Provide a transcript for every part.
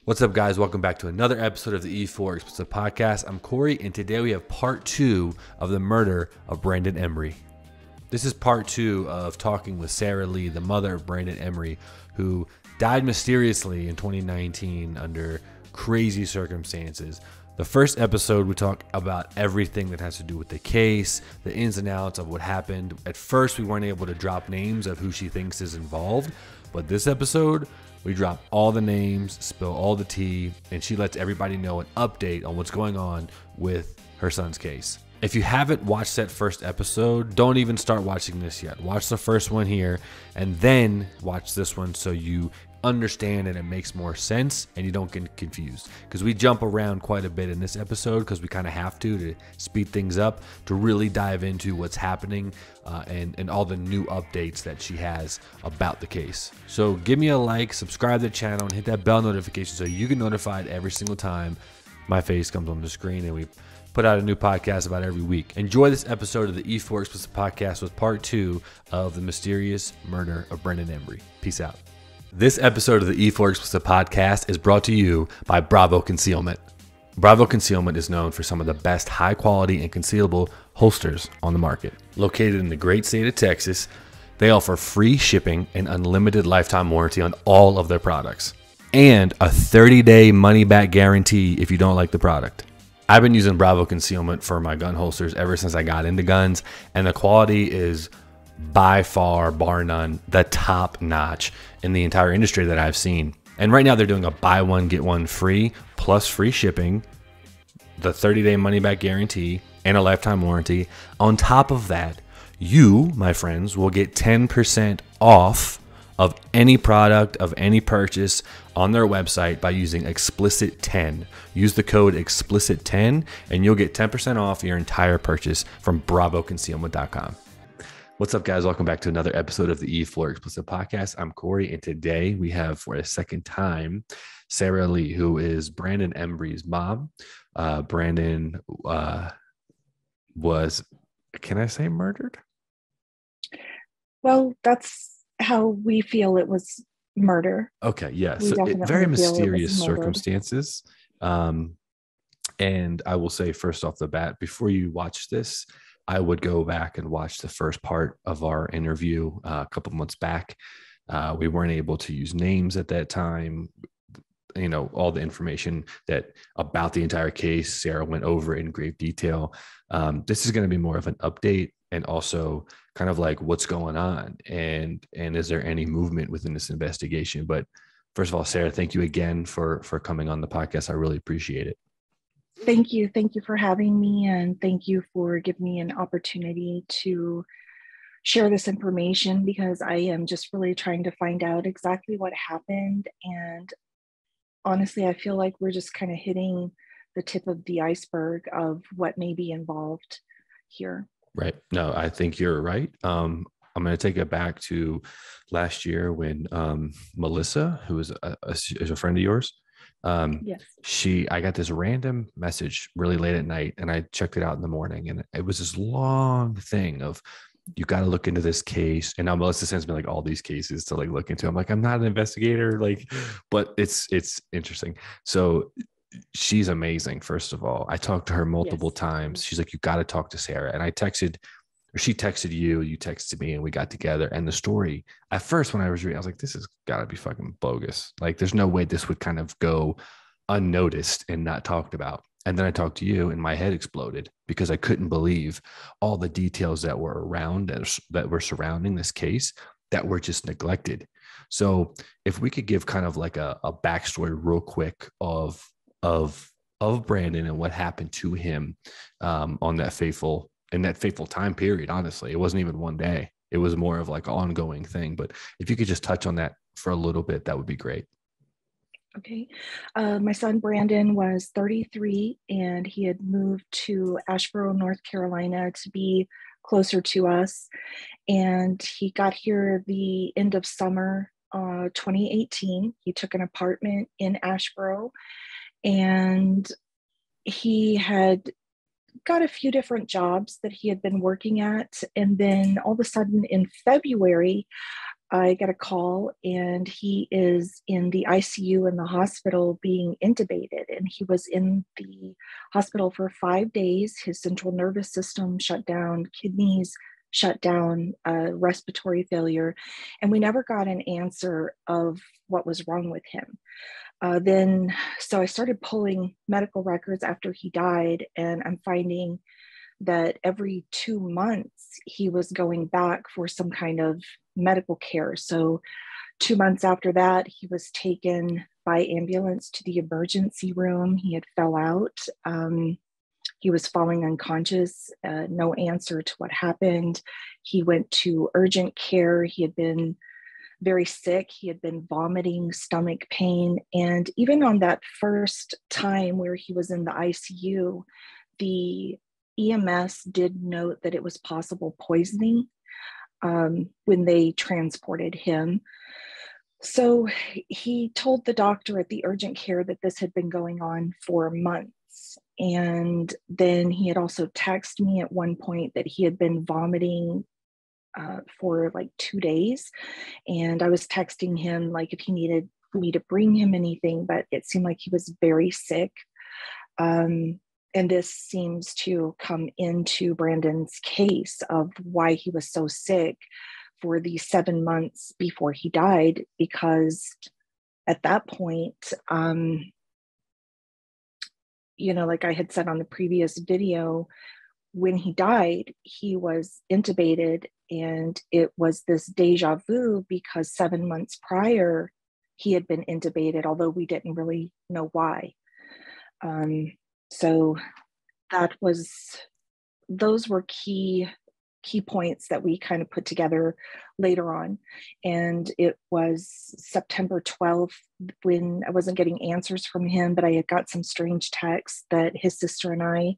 What's up, guys? Welcome back to another episode of the E4 Explicit Podcast. I'm Corey, and today we have part 2 of the murder of Brandon Embry. This is part 2 of talking with Sarah Lee, the mother of Brandon Embry, who died mysteriously in 2019 under crazy circumstances. The first episode, we talk about everything that has to do with the case, the ins and outs of what happened. At first, we weren't able to drop names of who she thinks is involved, but this episode, we drop all the names, spill all the tea, and she lets everybody know an update on what's going on with her son's case. If you haven't watched that first episode, don't even start watching this yet. Watch the first one here and then watch this one so you understand and it makes more sense and you don't get confused, because we jump around quite a bit in this episode because we kind of have to speed things up to really dive into what's happening and all the new updates that she has about the case. So give me a like, subscribe to the channel, and hit that bell notification so you get notified every single time my face comes on the screen and we put out a new podcast about every week. Enjoy this episode of the E4 Explicit Podcast with part 2 of the mysterious murder of Brandon Embry. Peace out. This episode of the E4 Explicit Podcast is brought to you by Bravo Concealment. Bravo Concealment is known for some of the best high quality and concealable holsters on the market. Located in the great state of Texas, they offer free shipping and unlimited lifetime warranty on all of their products, and a 30-day money-back guarantee if you don't like the product. I've been using Bravo Concealment for my gun holsters ever since I got into guns, and the quality is by far, bar none, the top notch in the entire industry that I've seen. And right now they're doing a buy one, get one free, plus free shipping, the 30-day money-back guarantee, and a lifetime warranty. On top of that, you, my friends, will get 10% off of any product, of any purchase on their website by using Explicit 10. Use the code Explicit 10 and you'll get 10% off your entire purchase from bravoconcealment.com. What's up, guys? Welcome back to another episode of the E4 Explicit Podcast. I'm Corey, and today we have, for a second time, Sarah Lee, who is Brandon Embry's mom. Brandon was, can I say murdered? Well, that's how we feel it was murder. Okay, yeah. So very mysterious circumstances. And I will say, first off the bat, before you watch this, I would go back and watch the first part of our interview a couple months back. We weren't able to use names at that time. You know, all the information that about the entire case, Sarah went over in great detail. This is going to be more of an update and also kind of like what's going on and is there any movement within this investigation. But first of all, Sarah, thank you again for coming on the podcast. I really appreciate it. Thank you. Thank you for having me, and thank you for giving me an opportunity to share this information, because I am just really trying to find out exactly what happened. And honestly, I feel like we're just kind of hitting the tip of the iceberg of what may be involved here. Right. No, I think you're right. I'm going to take it back to last year when Melissa, who is a friend of yours, Yes. I got this random message really late at night, and I checked it out in the morning, and it was this long thing of, you got to look into this case. And now Melissa sends me like all these cases to like look into. I'm like, I'm not an investigator, like, but it's interesting. So she's amazing. First of all, I talked to her multiple times. She's like, you got to talk to Sarah. And she texted you, you texted me, and we got together. And the story, at first, when I was reading, I was like, this has got to be fucking bogus. Like, there's no way this would kind of go unnoticed and not talked about. And then I talked to you and my head exploded because I couldn't believe all the details that were around, that were surrounding this case, that were just neglected. So if we could give kind of like a backstory real quick of Brandon and what happened to him in that fateful time period. Honestly, it wasn't even one day. It was more of like an ongoing thing. But if you could just touch on that for a little bit, that would be great. Okay. My son Brandon was 33, and he had moved to Ashboro, North Carolina to be closer to us. And he got here the end of summer 2018. He took an apartment in Asheboro, and he had got a few different jobs that he had been working at. And then all of a sudden in February, I get a call, and he is in the ICU in the hospital being intubated. And he was in the hospital for 5 days. His central nervous system shut down, kidneys shut down, respiratory failure. And we never got an answer of what was wrong with him. So I started pulling medical records after he died, and I'm finding that every 2 months he was going back for some kind of medical care. So 2 months after that, he was taken by ambulance to the emergency room. He had fell out. He was falling unconscious, no answer to what happened. He went to urgent care. He had been very sick. He had been vomiting, stomach pain. And even on that first time where he was in the ICU, the EMS did note that it was possible poisoning when they transported him. So he told the doctor at the urgent care that this had been going on for months. And then he had also texted me at one point that he had been vomiting for like 2 days. And I was texting him like if he needed me to bring him anything, but it seemed like he was very sick. And this seems to come into Brandon's case of why he was so sick for the 7 months before he died, because at that point, like I had said on the previous video, when he died, he was intubated, and it was this deja vu because 7 months prior, he had been intubated, although we didn't really know why. So those were key points that we kind of put together later on. And it was September 12th when I wasn't getting answers from him, but I had got some strange texts that his sister and I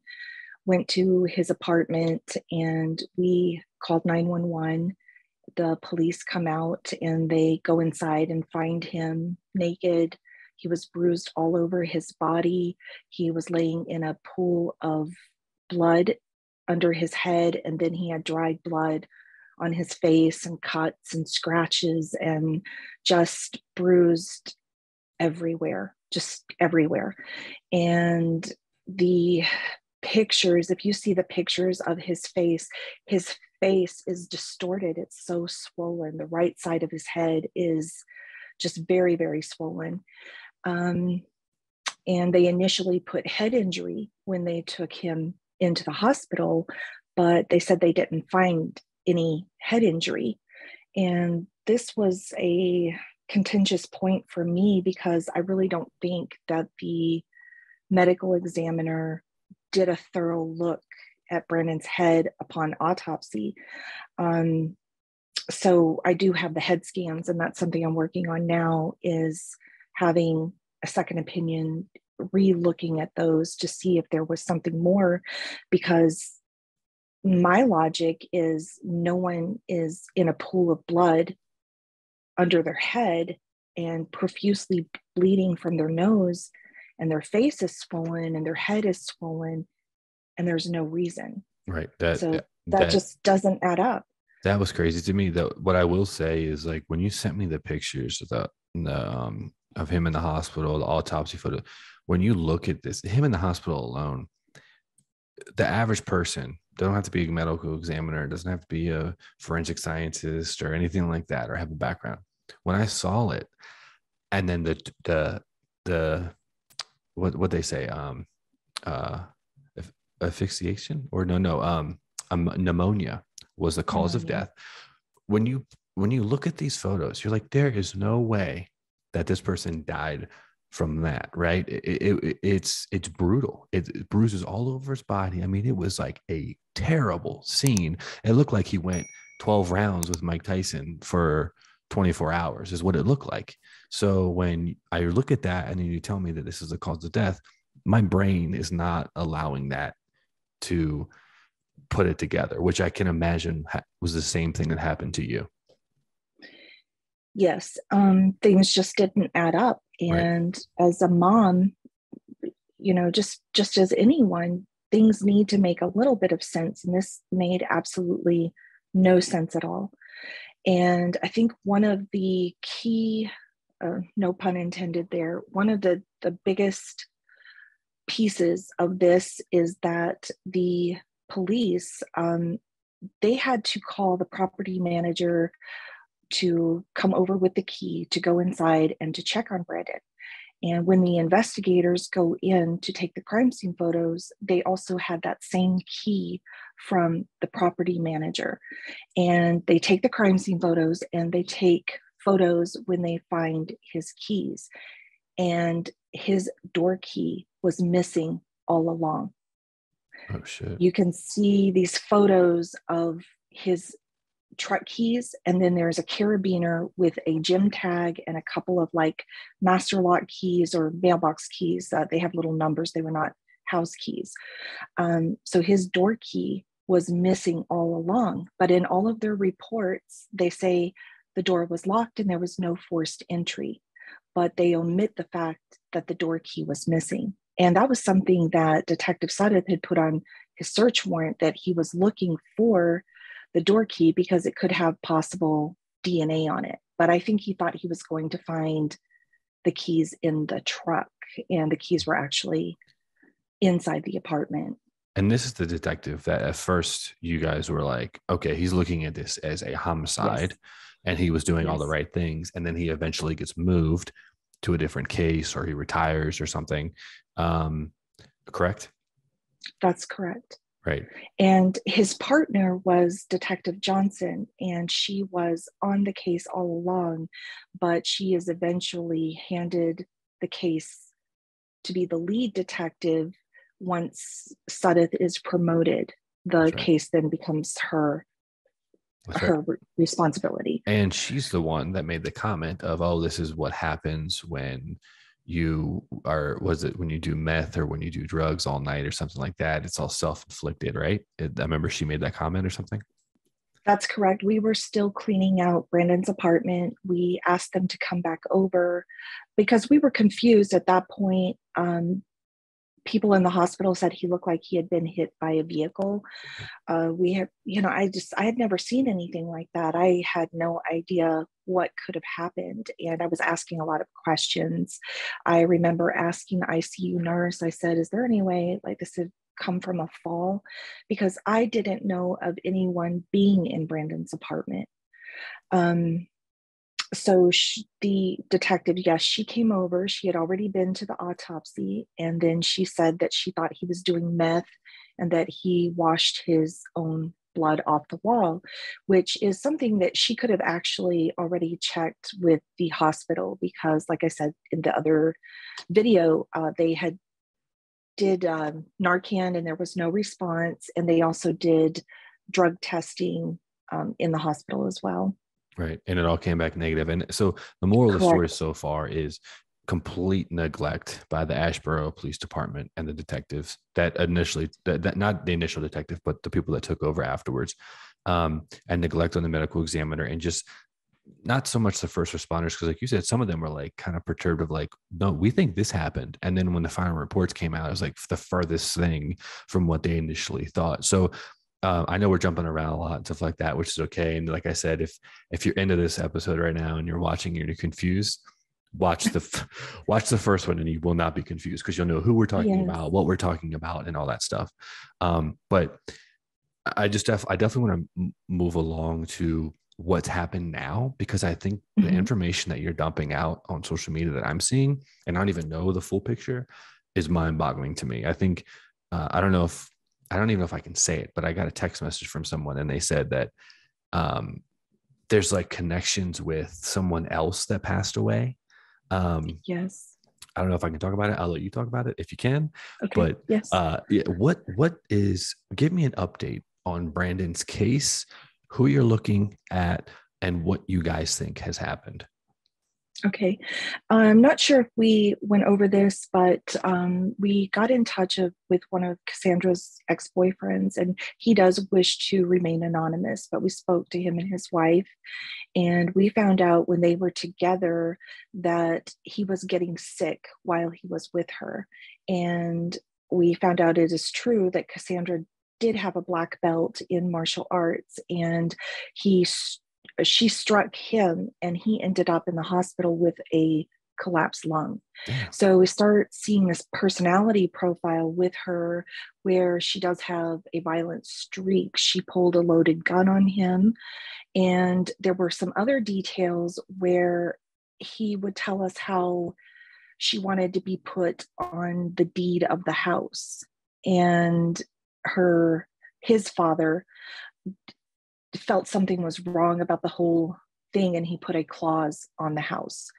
went to his apartment, and we called 911. The police come out, and they go inside and find him naked. He was bruised all over his body. He was laying in a pool of blood under his head, and then he had dried blood on his face and cuts and scratches and just bruised everywhere, just everywhere. And the pictures, if you see the pictures of his face is distorted. It's so swollen. The right side of his head is just very, very swollen. And they initially put head injury when they took him into the hospital, but they said they didn't find any head injury. And this was a contentious point for me because I really don't think that the medical examiner did a thorough look at Brandon's head upon autopsy. So I do have the head scans, and that's something I'm working on now, is having a second opinion, re-looking at those to see if there was something more, because my logic is no one is in a pool of blood under their head and profusely bleeding from their nose, and their face is swollen and their head is swollen, and there's no reason. Right. That just doesn't add up. That was crazy to me. That what I will say is, like, when you sent me the pictures of him in the hospital, the autopsy photo, when you look at this, him in the hospital alone, the average person, they don't have to be a medical examiner, doesn't have to be a forensic scientist or anything like that, or have a background. When I saw it, and then the what they say, asphyxiation or pneumonia was the cause of death. When you look at these photos, you're like, there is no way that this person died from that, right? It's brutal. It bruises all over his body. I mean, it was like a terrible scene. It looked like he went 12 rounds with Mike Tyson for 24 hours is what it looked like. So when I look at that and then you tell me that this is the cause of death, my brain is not allowing that to put it together, which I can imagine was the same thing that happened to you. Yes, things just didn't add up. And right. As a mom, just as anyone, things need to make a little bit of sense. And this made absolutely no sense at all. And I think one of the key, no pun intended there, one of the biggest pieces of this is that the police, they had to call the property manager to come over with the key to go inside and to check on Brandon. And when the investigators go in to take the crime scene photos, they also had that same key from the property manager. And they take the crime scene photos and they take photos when they find his keys. And his door key was missing all along. Oh, shit. You can see these photos of his truck keys, and then there's a carabiner with a gym tag and a couple of like master lock keys or mailbox keys. They have little numbers, they were not house keys. So his door key was missing all along, but in all of their reports they say the door was locked and there was no forced entry, but they omit the fact that the door key was missing. And that was something that Detective Sept had put on his search warrant, that he was looking for the door key because it could have possible DNA on it. But I think he thought he was going to find the keys in the truck, and the keys were actually inside the apartment. And this is the detective that at first you guys were like, okay, he's looking at this as a homicide, Yes. and he was doing all the Yes. right things. And then he eventually gets moved to a different case, or he retires or something. Correct? That's correct. Right. And his partner was Detective Johnson, and she was on the case all along, but she is eventually handed the case to be the lead detective. Once Sept is promoted, the Right. case then becomes her responsibility. And she's the one that made the comment of, oh, this is what happens when you are, was it when you do meth or when you do drugs all night or something like that? It's all self-inflicted, right? I remember she made that comment or something. That's correct. We were still cleaning out Brandon's apartment. We asked them to come back over because we were confused at that point. People in the hospital said he looked like he had been hit by a vehicle. We had, I had never seen anything like that. I had no idea what could have happened. And I was asking a lot of questions. I remember asking the ICU nurse, I said, is there any way like this had come from a fall? Because I didn't know of anyone being in Brandon's apartment. So the detective, yes, she came over. She had already been to the autopsy. And then she said that she thought he was doing meth and that he washed his own blood off the wall, which is something that she could have actually already checked with the hospital, because like I said in the other video, they had did Narcan and there was no response. And they also did drug testing in the hospital as well. Right. And it all came back negative. And so the moral of the story Correct. so far is complete neglect by the Ashboro Police Department and the detectives that initially, that not the initial detective, but the people that took over afterwards, and neglect on the medical examiner, and just not so much the first responders, because like you said, some of them were like kind of perturbed of like, no, we think this happened. And then when the final reports came out, it was like the furthest thing from what they initially thought. So I know we're jumping around a lot and stuff like that, which is okay. And like I said, if you're into this episode right now and you're watching and you're confused, watch the first one and you will not be confused, because you'll know who we're talking Yes. about, what we're talking about, and all that stuff. But I definitely want to move along to what's happened now, because I think the information that you're dumping out on social media that I'm seeing, and I don't even know the full picture, is mind-boggling to me. I think I don't even know if I can say it, but I got a text message from someone and they said that there's like connections with someone else that passed away. Yes. I don't know if I can talk about it. I'll let you talk about it if you can. Okay. But Yes. yeah, give me an update on Brandon's case, who you're looking at, and what you guys think has happened. Okay. I'm not sure if we went over this, but we got in touch with one of Cassandra's ex-boyfriends, and he does wish to remain anonymous, but we spoke to him and his wife, and we found out when they were together that he was getting sick while he was with her. And we found out it is true that Cassandra did have a black belt in martial arts, and he but she struck him and he ended up in the hospital with a collapsed lung. Damn. So we start seeing this personality profile with her where she does have a violent streak. She pulled a loaded gun on him. And there were some other details where he would tell us how she wanted to be put on the deed of the house. And his father felt something was wrong about the whole thing, and he put a clause on the house.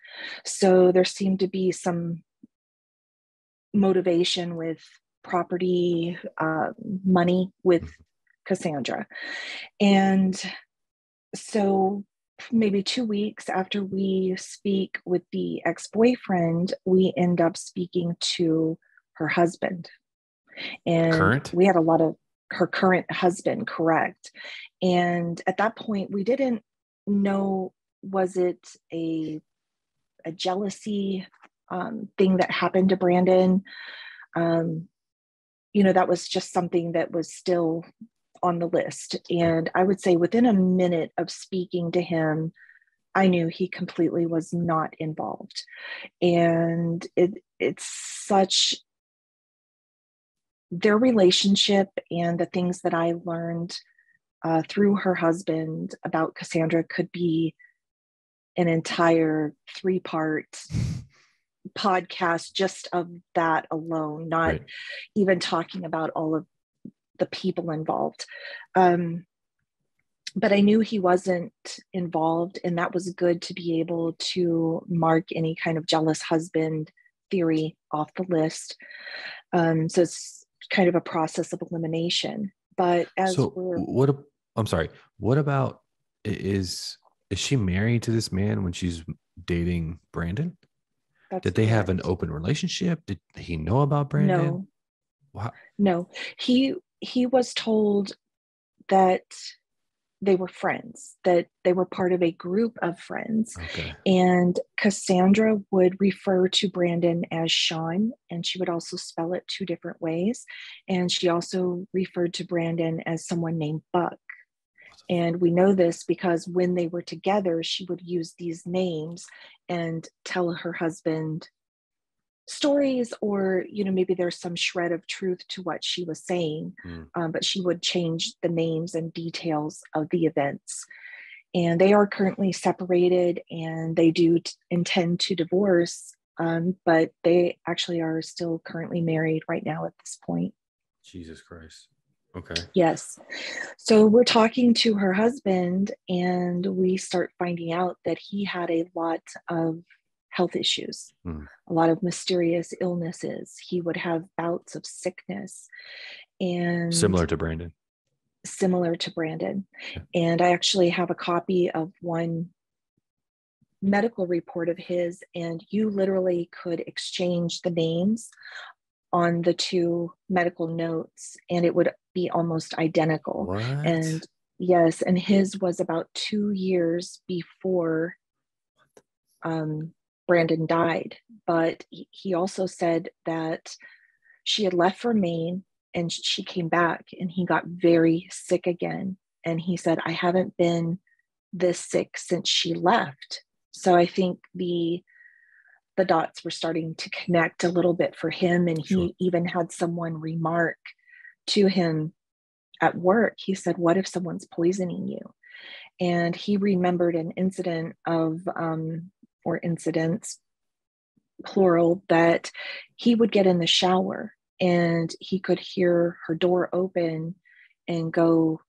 So there seemed to be some motivation with property, money with Cassandra. And so maybe 2 weeks after we speak with the ex-boyfriend, we end up speaking to her husband. And we had a lot of her current husband, correct. And at that point, we didn't know, was it a jealousy thing that happened to Brandon? That was just something that was still on the list. And I would say within a minute of speaking to him, I knew he completely was not involved. And it's such, their relationship and the things that I learned through her husband about Cassandra could be an entire 3-part podcast just of that alone, not even talking about all of the people involved. But I knew he wasn't involved, and that was good to be able to mark any kind of jealous husband theory off the list. So it's kind of a process of elimination. But what about, is she married to this man when she's dating Brandon? Did they have an open relationship? Did he know about Brandon? No. Wow. No. He was told that they were friends, that they were part of a group of friends. Okay. And Cassandra would refer to Brandon as Sean, and she would also spell it 2 different ways. And she also referred to Brandon as someone named Buck. And we know this because when they were together, she would use these names and tell her husband stories, or maybe there's some shred of truth to what she was saying, but she would change the names and details of the events. And they are currently separated, and they do intend to divorce, but they actually are still currently married right now at this point. Jesus Christ. Okay. Yes. So we're talking to her husband, and we start finding out that he had a lot of health issues, a lot of mysterious illnesses. He would have bouts of sickness, and similar to Brandon. Yeah. And I actually have a copy of one medical report of his, and you literally could exchange the names on the 2 medical notes and it would be almost identical. What? And yes, and his was about 2 years before Brandon died. But he also said that she had left for Maine and she came back, and he got very sick again. And he said, I haven't been this sick since she left. So I think the dots were starting to connect a little bit for him. And he even had someone remark to him at work. He said, what if someone's poisoning you? And he remembered an incident of, or incidents, plural, that he would get in the shower and he could hear her door open and go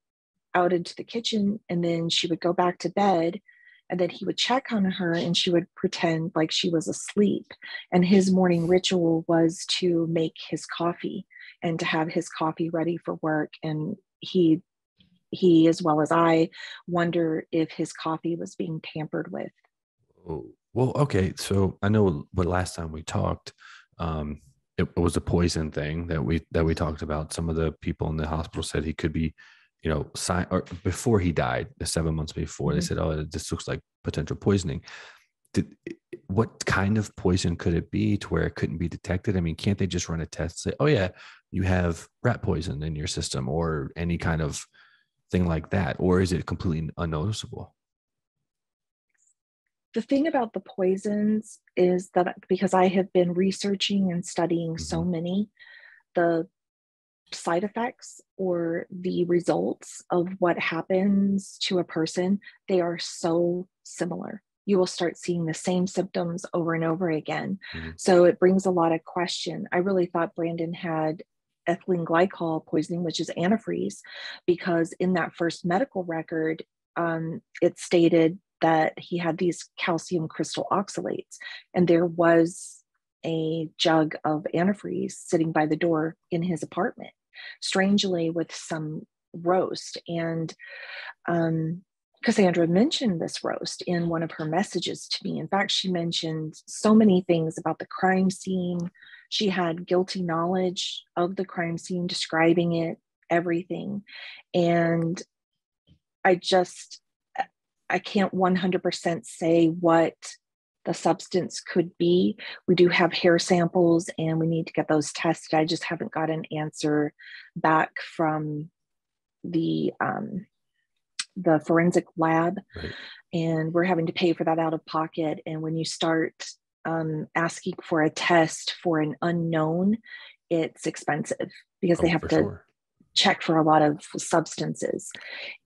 out into the kitchen. And then she would go back to bed. And then he would check on her and she would pretend like she was asleep. And his morning ritual was to make his coffee and to have his coffee ready for work. And he, as well as I, wonder if his coffee was being tampered with. Oh, well, okay. So I know what last time we talked, it was a poison thing that we talked about. Some of the people in the hospital said he could be, or before he died, 7 months before, they said, oh, this looks like potential poisoning. What kind of poison could it be to where it couldn't be detected? I mean, can't they just run a test and say, oh yeah, you have rat poison in your system or any kind of thing like that? Or is it completely unnoticeable? the thing about the poisons is that because I have been researching and studying so many, the side effects or the results of what happens to a person, they are so similar. You will start seeing the same symptoms over and over again. So it brings a lot of question. I really thought Brandon had ethylene glycol poisoning, which is antifreeze, because in that first medical record, it stated that he had these calcium crystal oxalates, and there was a jug of antifreeze sitting by the door in his apartment, strangely with some roast. And Cassandra mentioned this roast in one of her messages to me. In fact, she mentioned so many things about the crime scene. She had guilty knowledge of the crime scene, describing it, everything. And I can't 100% say what the substance could be. We do have hair samples and we need to get those tested. I just haven't got an answer back from the forensic lab, Right. and we're having to pay for that out of pocket. And when you start asking for a test for an unknown, it's expensive because they have to check for a lot of substances.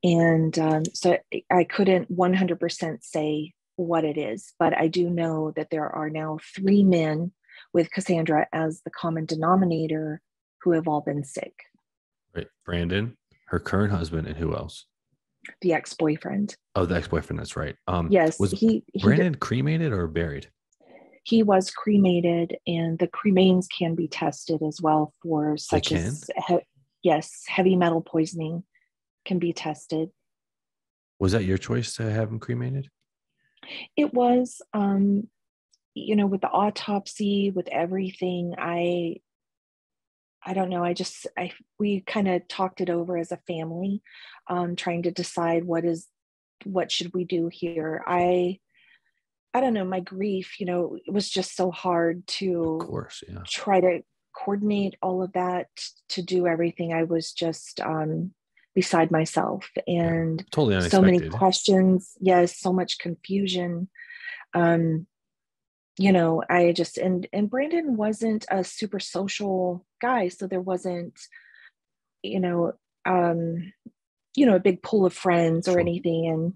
And so I couldn't 100% say what it is, but I do know that there are now 3 men with Cassandra as the common denominator who have all been sick. Right. Brandon, her current husband, and who else? The ex-boyfriend. Oh, the ex-boyfriend. That's right. Yes. Was Brandon cremated or buried? He was cremated, and the cremains can be tested as well for such as, yes, heavy metal poisoning can be tested. Was that your choice to have him cremated? It was, with the autopsy, with everything, I don't know. We kind of talked it over as a family, trying to decide what should we do here. I don't know, my grief, it was just so hard to try to coordinate all of that, to do everything. I was just beside myself, and totally unexpected. So many questions. Yes, so much confusion. And Brandon wasn't a super social guy, so there wasn't, a big pool of friends or anything.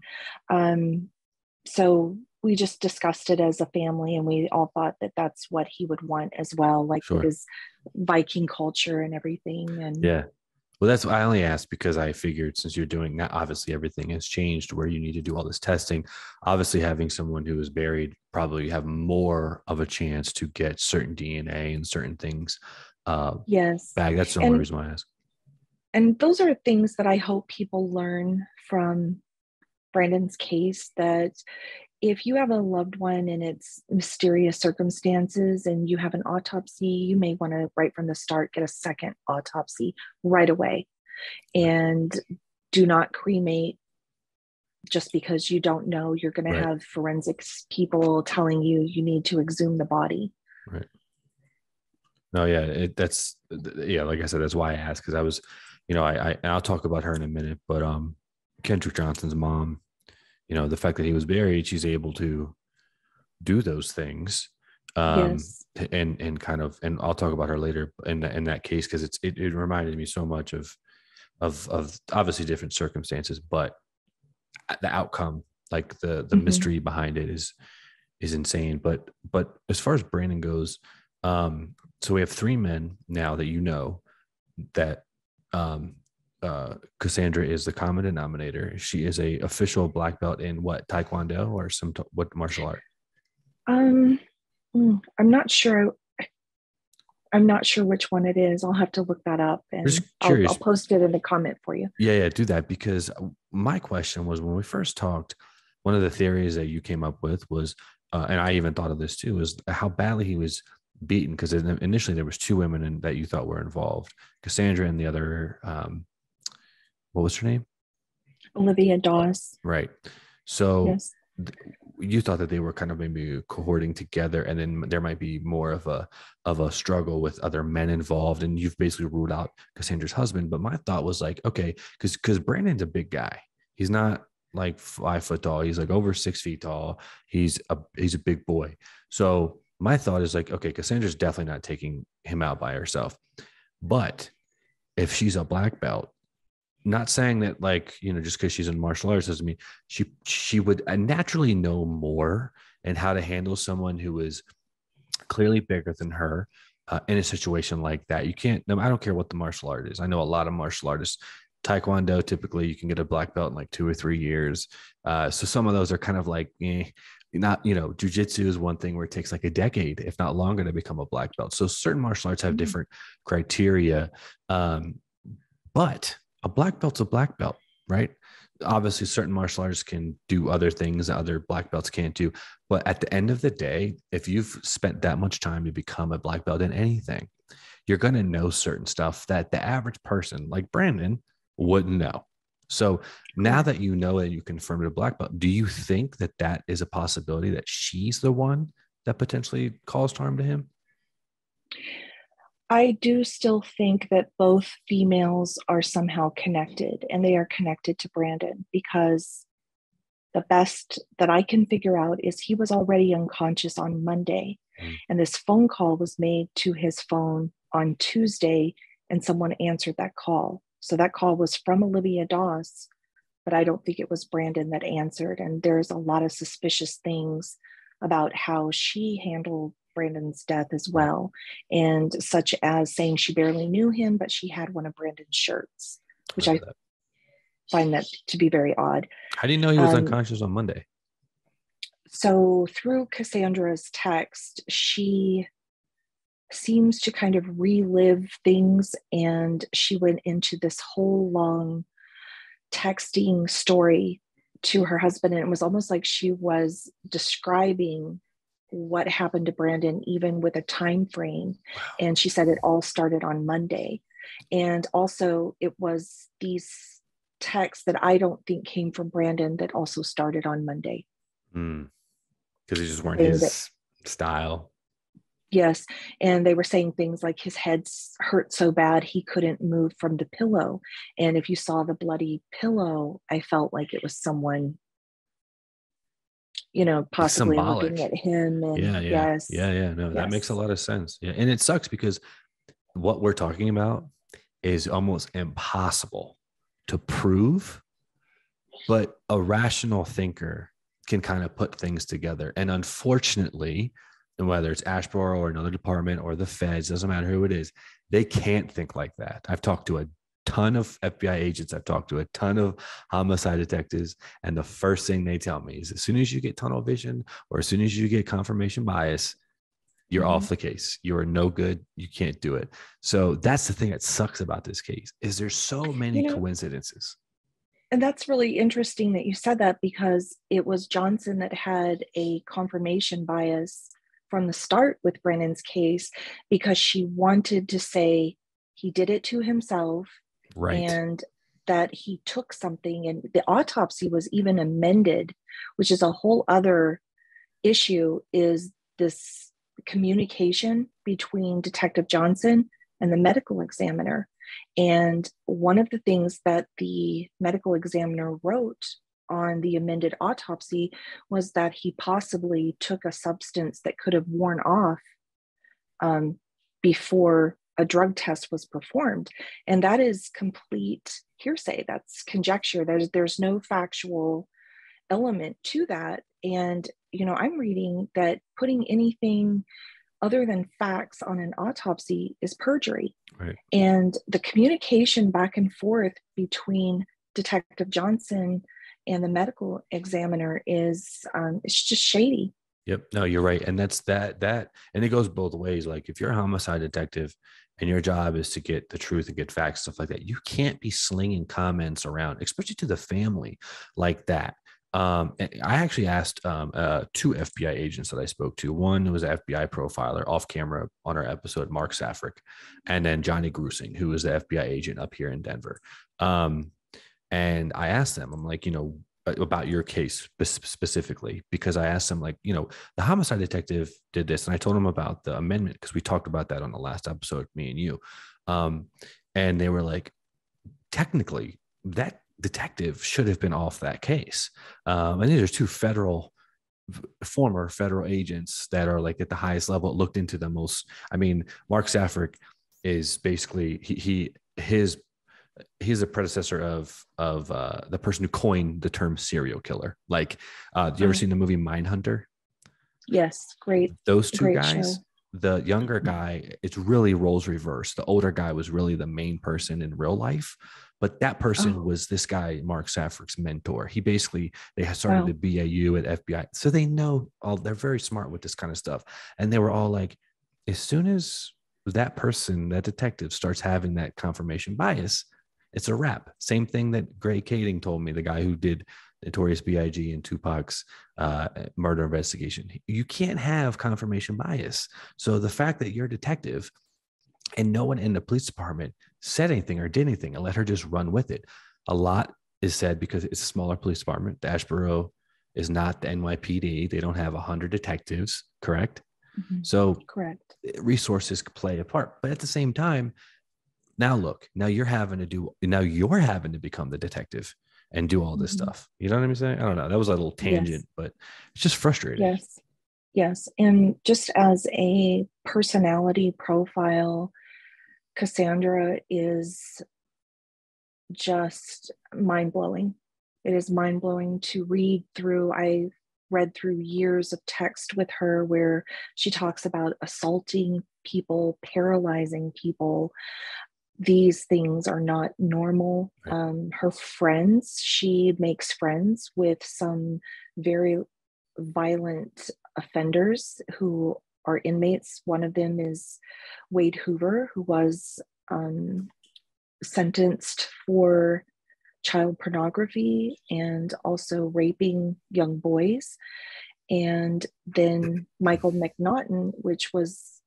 And so we just discussed it as a family, and we all thought that that's what he would want as well, like with his Viking culture and everything. And well, that's I only asked because I figured, since you're doing that, obviously everything has changed where you need to do all this testing. Obviously, having someone who is buried, probably have more of a chance to get certain DNA and certain things back. That's the only reason why I asked. And those are things that I hope people learn from Brandon's case, that if you have a loved one and it's mysterious circumstances and you have an autopsy, you may want to, right from the start, get a second autopsy right away, and do not cremate just because you don't know you're going to have forensics people telling you need to exhume the body. Right. No, like I said, that's why I asked, because I was, I'll talk about her in a minute, but Kendrick Johnson's mom, the fact that he was buried, she's able to do those things. And I'll talk about her later in that case, because it reminded me so much of obviously different circumstances, but the outcome, like the mystery behind it is insane. But as far as Brandon goes, so we have 3 men now that that Cassandra is the common denominator. She is a official black belt in what, Taekwondo or what martial art? I'm not sure. I'm not sure which one it is. I'll have to look that up, and I'll post it in the comment for you. Yeah, do that, because my question was, when we first talked, one of the theories that you came up with was, and I even thought of this too, is how badly he was beaten, because initially there was 2 women that you thought were involved, Cassandra and the other, what was her name? Olivia Dawes. Right. So you thought that they were kind of maybe cohorting together, and then there might be more of a struggle with other men involved, and you've basically ruled out Cassandra's husband. But my thought was like, okay, because Brandon's a big guy. He's not like 5 foot tall. He's like over 6 feet tall. He's a big boy. So my thought is like, okay, Cassandra's definitely not taking him out by herself. But if she's a black belt, not saying that like, just because she's in martial arts doesn't mean she would naturally know more and how to handle someone who is clearly bigger than her in a situation like that. You can't, no, I don't care what the martial art is. I know a lot of martial artists, Taekwondo, typically you can get a black belt in like 2 or 3 years. So some of those are kind of like, not, jujitsu is one thing where it takes like a decade, if not longer, to become a black belt. So certain martial arts have different criteria. But a black belt's a black belt, right? Obviously, certain martial arts can do other things that other black belts can't do. But at the end of the day, if you've spent that much time to become a black belt in anything, you're going to know certain stuff that the average person like Brandon wouldn't know. So now that you know and you confirmed a black belt, do you think that that is a possibility that she's the one that potentially caused harm to him? I do still think that both females are somehow connected, and they are connected to Brandon, because the best that I can figure out is he was already unconscious on Monday. And this phone call was made to his phone on Tuesday, and someone answered that call. So that call was from Olivia Doss, but I don't think it was Brandon that answered. And there's a lot of suspicious things about how she handled Brandon's death as well. And such as saying she barely knew him, but she had one of Brandon's shirts, which I find that to be very odd. How do you know he was unconscious on Monday? So through Cassandra's text, she seems to kind of relive things, and she went into this whole long texting story to her husband, and it was almost like she was describing what happened to Brandon, even with a time frame. Wow. And she said it all started on Monday. And also it was these texts that I don't think came from Brandon that also started on Monday. Because they just weren't his style. Yes. And they were saying things like his head hurt so bad he couldn't move from the pillow. And if you saw the bloody pillow, I felt like it was someone, possibly symbolic. looking at him. And No, that makes a lot of sense. Yeah. And it sucks because what we're talking about is almost impossible to prove, but a rational thinker can kind of put things together. And unfortunately, whether it's Ashboro or another department or the feds, doesn't matter who it is, they can't think like that. I've talked to a ton of FBI agents. I've talked to a ton of homicide detectives. And the first thing they tell me is as soon as you get tunnel vision or as soon as you get confirmation bias, you're off the case. You are no good. You can't do it. So that's the thing that sucks about this case is there's so many coincidences. And that's really interesting that you said that, because it was Johnson that had a confirmation bias from the start with Brennan's case, because she wanted to say he did it to himself, right, and that he took something. And the autopsy was even amended, which is a whole other issue, is this communication between Detective Johnson and the medical examiner. And one of the things that the medical examiner wrote on the amended autopsy was that he possibly took a substance that could have worn off before a drug test was performed. And that is complete hearsay. That's conjecture. There's no factual element to that. And, I'm reading that putting anything other than facts on an autopsy is perjury. Right. And the communication back and forth between Detective Johnson and the medical examiner is it's just shady. Yep. No, you're right. And that's that, and it goes both ways. Like if you're a homicide detective and your job is to get the truth and get facts, stuff like that, you can't be slinging comments around, especially to the family like that. And I actually asked 2 FBI agents that I spoke to. One was an FBI profiler off camera on our episode, Mark Safrick, and then Johnny Grusing, who was the FBI agent up here in Denver. And I asked them, I'm like, about your case specifically, because I asked them like, the homicide detective did this. And I told them about the amendment because we talked about that on the last episode, me and you. And they were like, technically, that detective should have been off that case. And these are two former federal agents that are like at the highest level, looked into the most. I mean, Mark Safrick is basically he's a predecessor of the person who coined the term serial killer. Like, do you ever seen the movie Mindhunter? Yes, Those two great guys, show. the younger guy, it's really roles reversed. The older guy was really the main person in real life, but that person Oh, was this guy, Mark Safrick's mentor. He basically, they had started wow. the BAU at FBI. So they know all, they're very smart with this kind of stuff. And they were all like, as soon as that person, that detective starts having that confirmation bias, it's a wrap. Same thing that Gray Kading told me, the guy who did Notorious B.I.G. and Tupac's murder investigation. You can't have confirmation bias. So the fact that you're a detective and no one in the police department said anything or did anything and let her just run with it. A lot is said because it's a smaller police department. The Ashboro is not the NYPD. They don't have 100 detectives, correct? Mm-hmm. So Correct. resources play a part. But at the same time, now look, now you're having to become the detective and do all this Mm-hmm. stuff. You know what I'm saying? I don't know. That was a little Yes, tangent, but it's just frustrating. yes, yes. And just as a personality profile, Cassandra is just mind blowing. It is mind blowing to read through. I read through years of text with her where she talks about assaulting people, paralyzing people. These things are not normal. Right. Her friends, she makes friends with some very violent offenders who are inmates. One of them is Wade Hoover, who was sentenced for child pornography and also raping young boys. And then Michael McNaughton, which was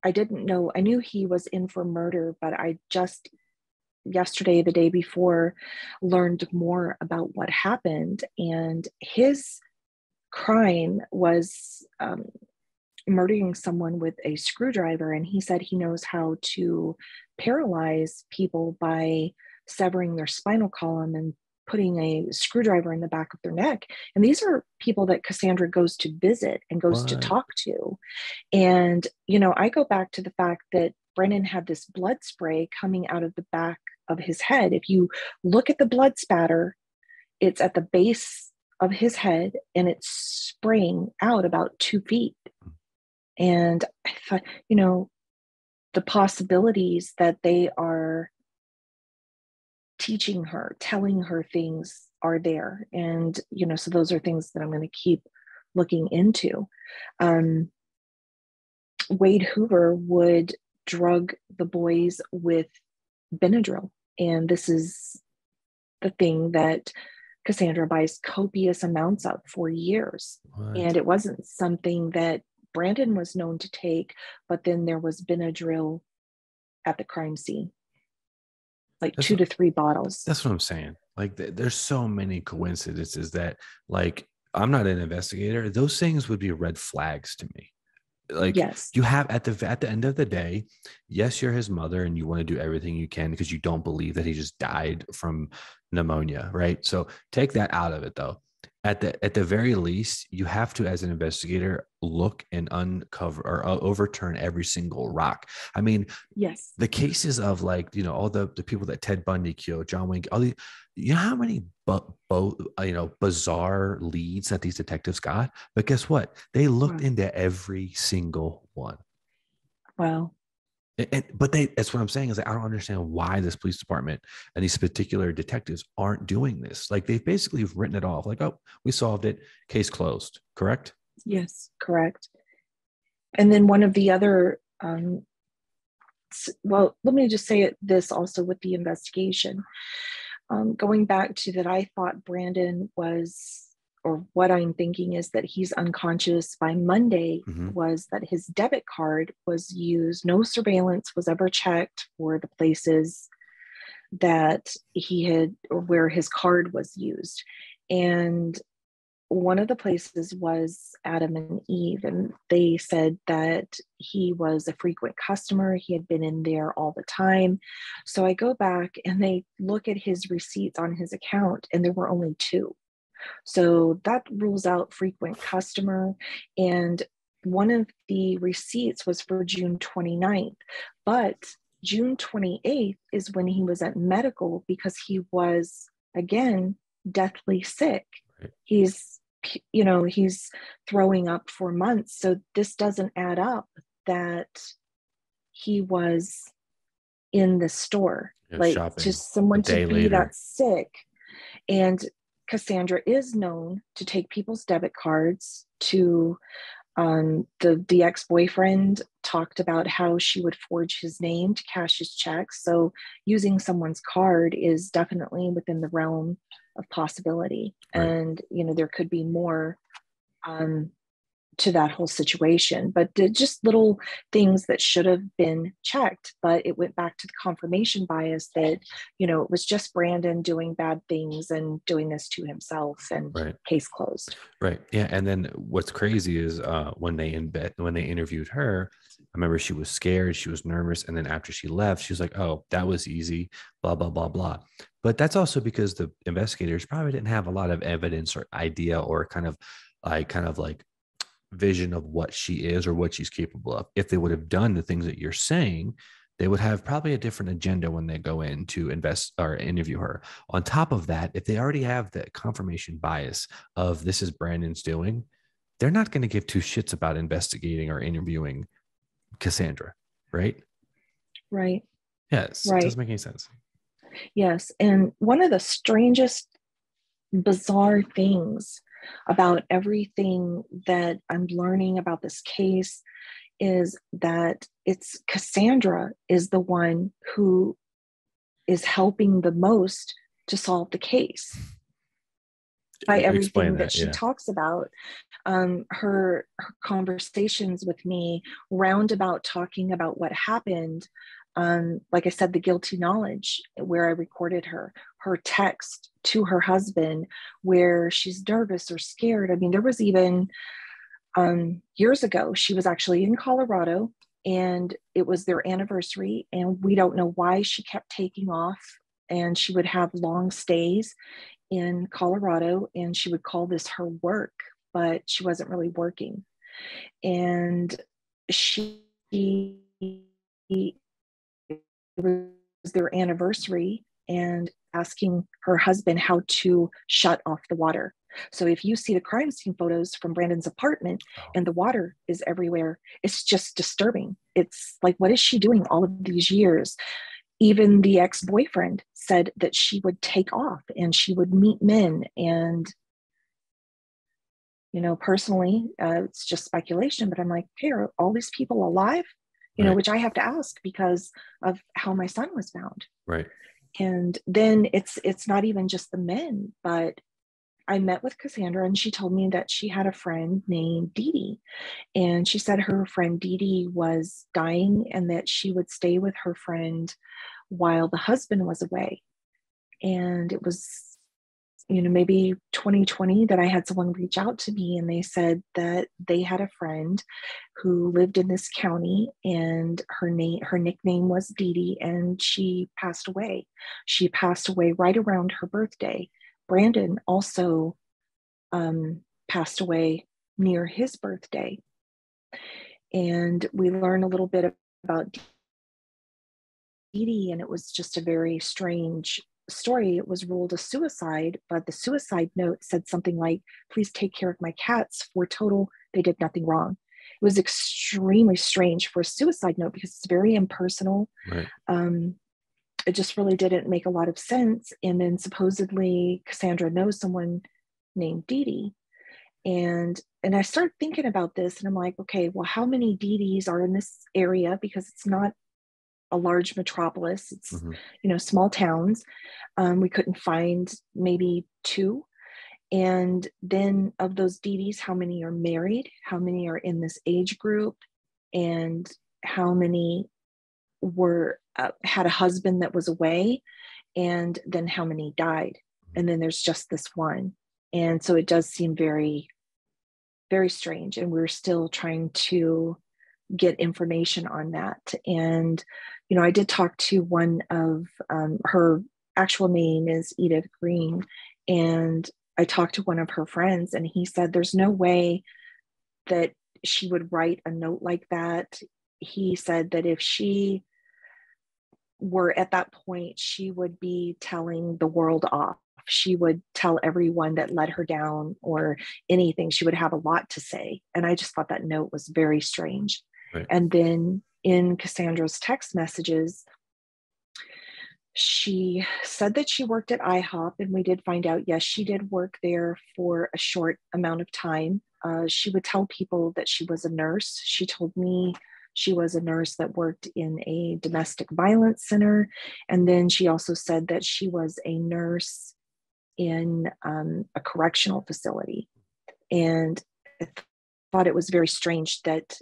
I didn't know, I knew he was in for murder, but I just yesterday, the day before, learned more about what happened. And his crime was murdering someone with a screwdriver. And he said he knows how to paralyze people by severing their spinal column and putting a screwdriver in the back of their neck. And these are people that Cassandra goes to visit and goes to What? talk to. And, I go back to the fact that Brennan had this blood spray coming out of the back of his head. If you look at the blood spatter, it's at the base of his head and it's spraying out about 2 feet. And I thought, the possibilities that they are teaching her, telling her things are there. And, so those are things that I'm going to keep looking into. Wade Hoover would drug the boys with Benadryl. And this is the thing that Cassandra buys copious amounts of for years. And What? it wasn't something that Brandon was known to take, but then there was Benadryl at the crime scene, like That's 2 to 3 bottles. that's what I'm saying. Like, there's so many coincidences that, like, I'm not an investigator. Those things would be red flags to me. Like, Yes. you have at the end of the day, yes, you're his mother and you want to do everything you can because you don't believe that he just died from pneumonia, right? So take that out of it, though. At the very least, you have to, as an investigator, look and uncover or overturn every single rock. I mean, Yes. the cases of, like, all the people that Ted Bundy killed, John Wayne, all the, how many bizarre leads that these detectives got? But guess what? They looked Wow. into every single one. Wow. But that's what I'm saying is that I don't understand why this police department and these particular detectives aren't doing this. Like, they've basically written it off. Like, oh, we solved it. Case closed. Correct? Yes. Correct. And then one of the other, well, let me just say this also with the investigation. Going back to that, I thought Brandon was, or what I'm thinking is that he's unconscious by Monday, Mm-hmm. was that his debit card was used. No surveillance was ever checked for the places that he had, or where his card was used. And one of the places was Adam and Eve, and they said that he was a frequent customer. He had been in there all the time. So I go back and they look at his receipts on his account, and there were only two. So that rules out frequent customer. And one of the receipts was for June 29th, but June 28th is when he was at medical because he was, again, deathly sick. Right. He's throwing up for months. So this doesn't add up that he was in the store, like shopping just someone to be later. that sick. And Cassandra is known to take people's debit cards to the ex-boyfriend talked about how she would forge his name to cash his checks. So using someone's card is definitely within the realm of possibility. Right. And, there could be more to that whole situation, but just little things that should have been checked. But it went back to the confirmation bias that, it was just Brandon doing bad things and doing this to himself, and right. Case closed. Right. Yeah. And then what's crazy is when they interviewed her, I remember she was scared, she was nervous. And then after she left, she was like, oh, that was easy, blah, blah, blah, blah. But that's also because the investigators probably didn't have a lot of evidence or idea or kind of like vision of what she is or what she's capable of. If they would have done the things that you're saying, they would have probably a different agenda when they go in to invest or interview her. On top of that, if they already have the confirmation bias of this is Brandon's doing, they're not going to give two shits about investigating or interviewing Cassandra, right? Right. Yes. Right. It doesn't make any sense. Yes. And one of the strangest, bizarre things about everything that I'm learning about this case is that it's Cassandra is the one who is helping the most to solve the case by everything that she talks about. Her conversations with me roundabout talking about what happened. Like I said, the guilty knowledge where I recorded her text to her husband where she's nervous or scared. I mean, there was even years ago, she was actually in Colorado and it was their anniversary, and we don't know why she kept taking off, and she would have long stays in Colorado, and she would call this her work, but she wasn't really working. And it was their anniversary, and asking her husband how to shut off the water. So if you see the crime scene photos from Brandon's apartment and the water is everywhere, it's just disturbing. It's like, what is she doing all of these years? Even the ex-boyfriend said that she would take off and she would meet men. And, personally, it's just speculation, but I'm like, hey, are all these people alive? Which I have to ask because of how my son was found. Right. And then it's not even just the men, but I met with Cassandra and she told me that she had a friend named Dee Dee. And she said her friend Dee Dee was dying and that she would stay with her friend while the husband was away. And it was, maybe 2020 that I had someone reach out to me, and they said that they had a friend who lived in this county and her nickname was Dee Dee, and she passed away. She passed away right around her birthday. Brandon also passed away near his birthday. And we learned a little bit about Dee Dee, and it was just a very strange story. It was ruled a suicide, but the suicide note said something like, please take care of my cats. For total, they did nothing wrong. It was extremely strange for a suicide note because it's very impersonal. Right. It just really didn't make a lot of sense. And then supposedly Cassandra knows someone named Dee Dee. And I started thinking about this, and I'm like, okay, well, how many Dee Dees are in this area? Because it's not a large metropolis. It's, small towns. We couldn't find maybe two. And then of those Dee Dees, how many are married? How many are in this age group? And how many were had a husband that was away? And then how many died? And then there's just this one. And so it does seem very, very strange. And we're still trying to get information on that. And, I did talk to one of her actual name is Edith Green. And I talked to one of her friends, and he said there's no way that she would write a note like that. He said that if she were at that point, she would be telling the world off. She would tell everyone that let her down or anything. She would have a lot to say. And I just thought that note was very strange. Right. And then in Cassandra's text messages, she said that she worked at IHOP, and we did find out, yes, she did work there for a short amount of time. She would tell people that she was a nurse. She told me she was a nurse that worked in a domestic violence center. And then she also said that she was a nurse in a correctional facility. And I thought it was very strange that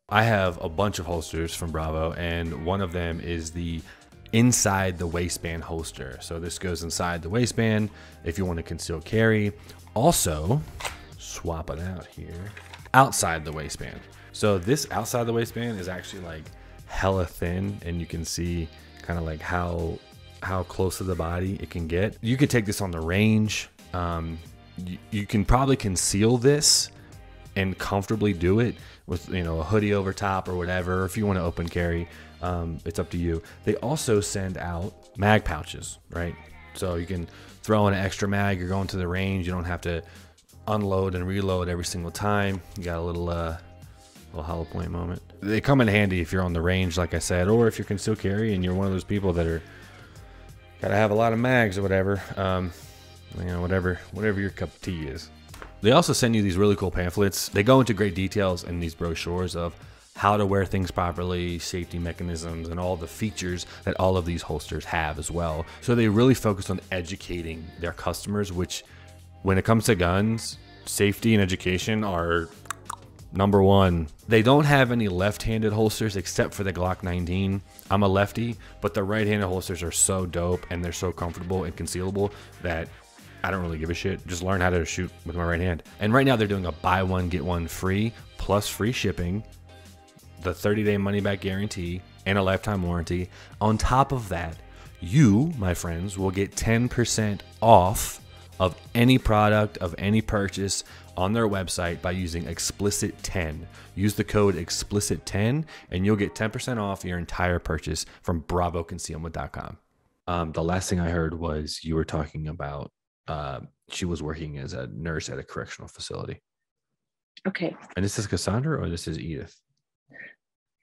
I have a bunch of holsters from Bravo, and one of them is the inside the waistband holster. So this goes inside the waistband if you want to conceal carry. Also, swap it out here, outside the waistband. So this outside the waistband is actually like hella thin, and you can see kind of like how close to the body it can get. You could take this on the range. You can probably conceal this and comfortably do it with, a hoodie over top or whatever. If you want to open carry, it's up to you. They also send out mag pouches, right? So you can throw in an extra mag. You're going to the range. You don't have to unload and reload every single time. You got a little hollow point moment. They come in handy if you're on the range, like I said, or if you're concealed carry and you're one of those people that are gotta have a lot of mags or whatever. Whatever your cup of tea is. They also send you these really cool pamphlets. They go into great details in these brochures of how to wear things properly, safety mechanisms, and all the features that all of these holsters have as well. So they really focus on educating their customers, which when it comes to guns, safety and education are number one. They don't have any left-handed holsters except for the Glock 19. I'm a lefty, but the right-handed holsters are so dope and they're so comfortable and concealable that I don't really give a shit. Just learn how to shoot with my right hand. And right now they're doing a buy one, get one free, plus free shipping, the 30-day money-back guarantee, and a lifetime warranty. On top of that, you, my friends, will get 10% off of any product, of any purchase on their website by using Explicit 10. Use the code Explicit 10 and you'll get 10% off your entire purchase from bravoconcealment.com. The last thing I heard was you were talking about she was working as a nurse at a correctional facility. Okay. And this is Cassandra or this is Edith?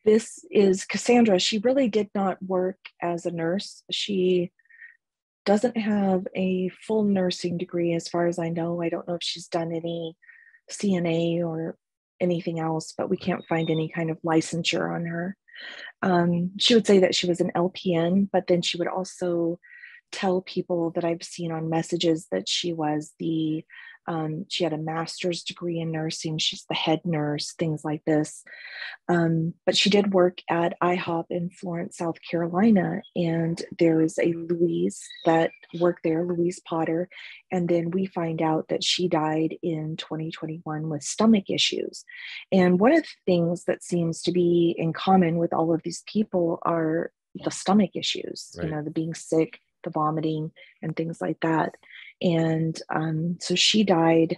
This is Cassandra. She really did not work as a nurse. She doesn't have a full nursing degree as far as I know. I don't know if she's done any CNA or anything else, but we can't find any kind of licensure on her. She would say that she was an LPN, but then she would also tell people that I've seen on messages that she was she had a master's degree in nursing. She's the head nurse, things like this. But she did work at IHOP in Florence, South Carolina. And there is a Louise that worked there, Louise Potter. And then we find out that she died in 2021 with stomach issues. And one of the things that seems to be in common with all of these people are the stomach issues, right. The being sick, the vomiting, and things like that. And so she died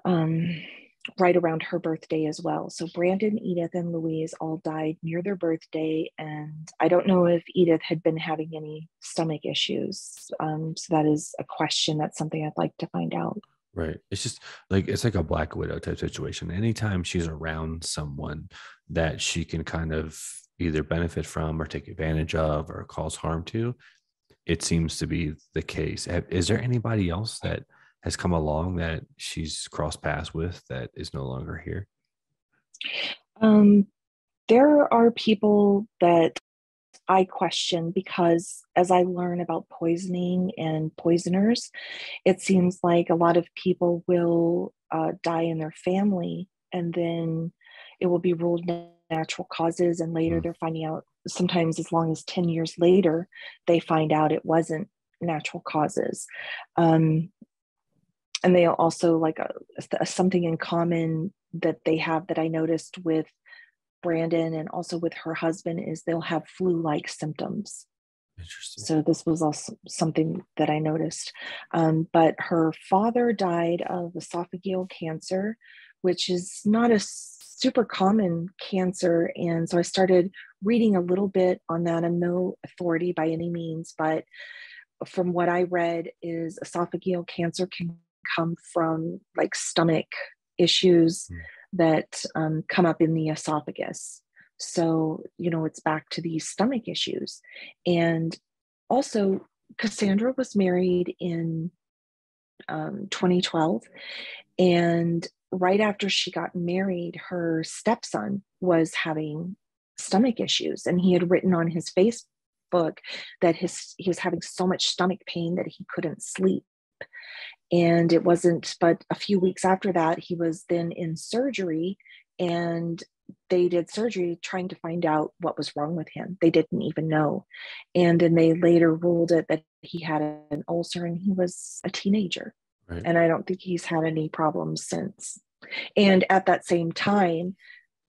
right around her birthday as well. So Brandon, Edith, and Louise all died near their birthday. And I don't know if Edith had been having any stomach issues. So that is a question. That's something I'd like to find out. Right. It's just it's like a Black Widow type situation. Anytime she's around someone that she can kind of either benefit from or take advantage of or cause harm to, it seems to be the case. Is there anybody else that has come along that she's crossed paths with that is no longer here? There are people that I question because as I learn about poisoning and poisoners, it seems like a lot of people will die in their family and then it will be ruled natural causes. And later they're finding out, sometimes as long as 10 years later, they find out it wasn't natural causes. And they also like something in common that they have that I noticed with Brandon and also with her husband is they'll have flu-like symptoms. Interesting. So this was also something that I noticed. But her father died of esophageal cancer, which is not a super common cancer. And so I started reading a little bit on that. I'm no authority by any means, but from what I read is esophageal cancer can come from like stomach issues that come up in the esophagus. So, it's back to these stomach issues. And also, Cassandra was married in 2012. And right after she got married, her stepson was having stomach issues. And he had written on his Facebook that he was having so much stomach pain that he couldn't sleep. And it wasn't but a few weeks after that, he was then in surgery, and they did surgery trying to find out what was wrong with him. They didn't even know. And then they later ruled it that he had an ulcer, and he was a teenager. Right. And I don't think he's had any problems since. And at that same time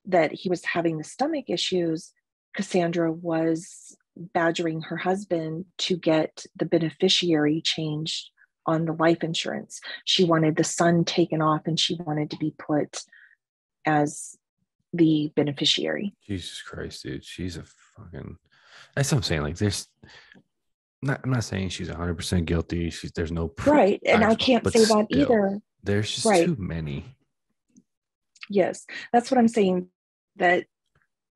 that he was having the stomach issues, Cassandra was badgering her husband to get the beneficiary changed on the life insurance. She wanted the son taken off, and she wanted to be put as the beneficiary. Jesus Christ, dude. She's a fucking. That's what I'm saying. Like, I'm not saying she's 100% guilty. There's no proof. Right. And I can't say that either. There's just too many. Yes. That's what I'm saying, that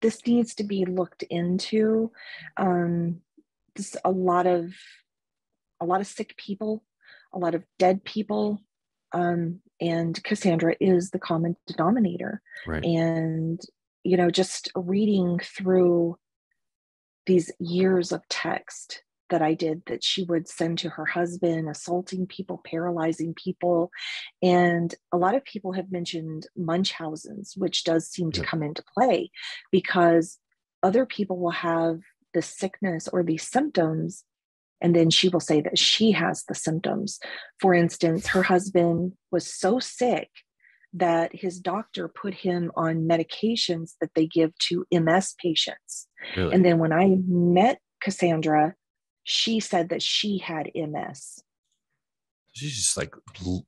this needs to be looked into. There's a lot of sick people, a lot of dead people. And Cassandra is the common denominator. Right. And, just reading through these years of text that I did that she would send to her husband, assaulting people, paralyzing people. And a lot of people have mentioned Munchausen's, which does seem to come into play, because other people will have the sickness or these symptoms, and then she will say that she has the symptoms. For instance, her husband was so sick that his doctor put him on medications that they give to MS patients. Really? And then when I met Cassandra, she said that she had MS. She's just like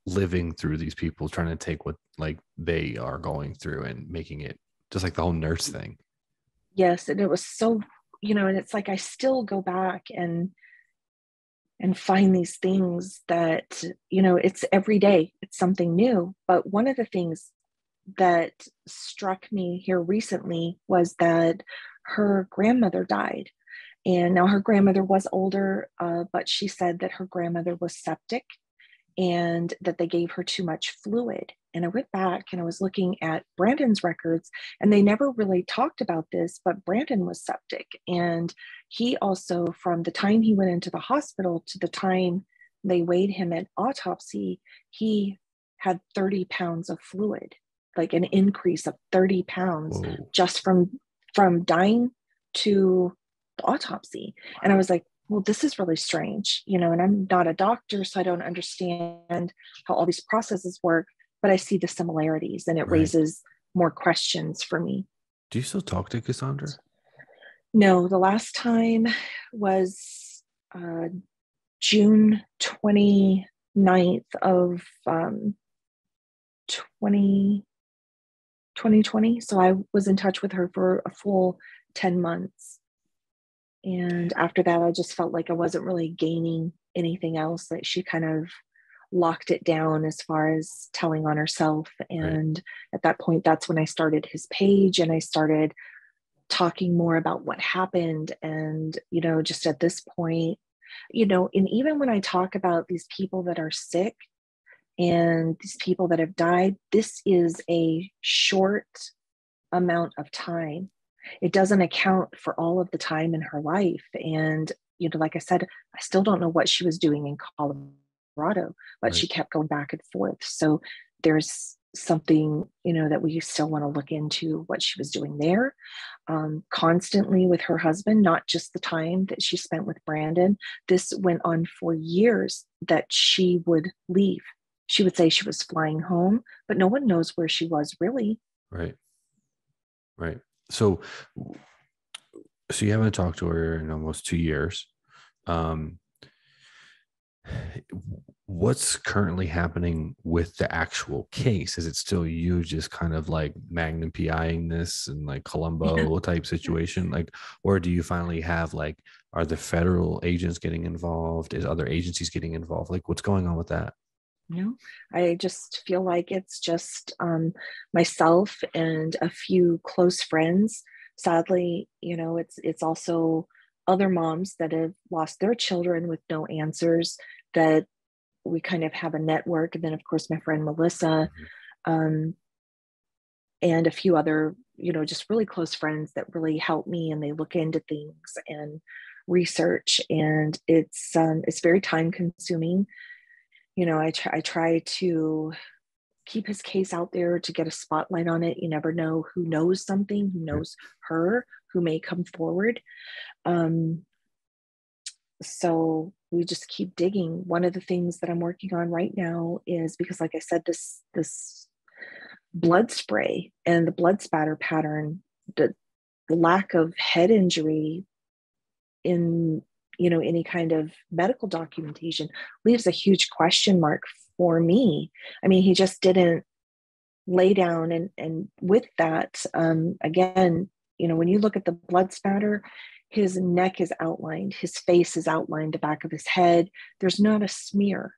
living through these people, trying to take what like they are going through and making it just like the whole nurse thing. Yes. And it was so, and it's like I still go back and find these things that, it's every day, it's something new. But one of the things that struck me here recently was that her grandmother died. And now her grandmother was older, but she said that her grandmother was septic and that they gave her too much fluid. And I went back and I was looking at Brandon's records, and they never really talked about this, but Brandon was septic. And he also, from the time he went into the hospital to the time they weighed him at autopsy, he had 30 pounds of fluid, like an increase of 30 pounds. Whoa. Just from dying to the autopsy. And I was like, well, this is really strange, and I'm not a doctor, so I don't understand how all these processes work, but I see the similarities, and it raises more questions for me. Do you still talk to Cassandra? No, the last time was June 29th of 2020. So I was in touch with her for a full 10 months. And after that, I just felt like I wasn't really gaining anything else, that she kind of locked it down as far as telling on herself. And at that point, that's when I started his page, and I started talking more about what happened. And, just at this point, and even when I talk about these people that are sick and these people that have died, this is a short amount of time. It doesn't account for all of the time in her life. And, like I said, I still don't know what she was doing in Colorado, but she kept going back and forth. So there's something, that we still want to look into, what she was doing there, constantly with her husband, not just the time that she spent with Brandon. This went on for years, that she would leave she would say she was flying home, but no one knows where she was really. Right. Right. So, you haven't talked to her in almost 2 years. Um, what's currently happening with the actual case? Is it still you just kind of like Magnum PIing this and like Yeah. Columbo type situation? Like, or do you finally have like, are the federal agents getting involved? Is other agencies getting involved? Like, what's going on with that? No, I just feel like it's just myself and a few close friends. Sadly, it's also other moms that have lost their children with no answers, that we kind of have a network. And then, of course, my friend Melissa, Mhm. um, and a few other, just really close friends that really help me, and they look into things and research. And it's very time consuming. I try to keep his case out there to get a spotlight on it. You never know who knows something, who Right. knows her, who may come forward. Um, so we just keep digging. One of the things that I'm working on right now is, because like I said, this blood spray and the blood spatter pattern, the lack of head injury in any kind of medical documentation leaves a huge question mark for me. I mean, he just didn't lay down, and with that, again, when you look at the blood spatter, his neck is outlined, his face is outlined, the back of his head, there's not a smear.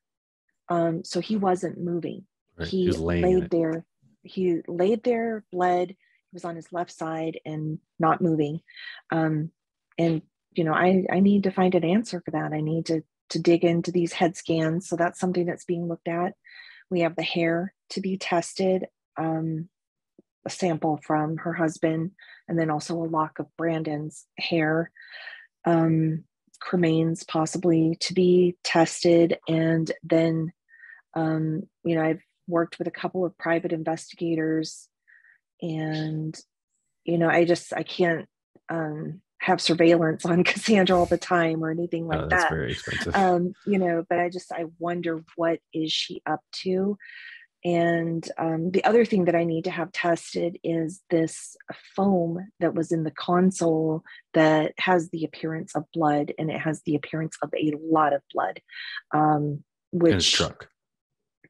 So he wasn't moving. Right. He he was laying in laid it. there he laid there, bled, he was on his left side and not moving. And I need to find an answer for that. I need to dig into these head scans, so that's something that's being looked at. We have the hair to be tested, a sample from her husband, and then also a lock of Brandon's hair, cremains possibly to be tested. And then, I've worked with a couple of private investigators, and, I can't have surveillance on Cassandra all the time or anything like That's that. very expensive. But I wonder, what is she up to? And the other thing that I need to have tested is this foam that was in the console that has the appearance of blood, and it has the appearance of a lot of blood. In his Which, truck.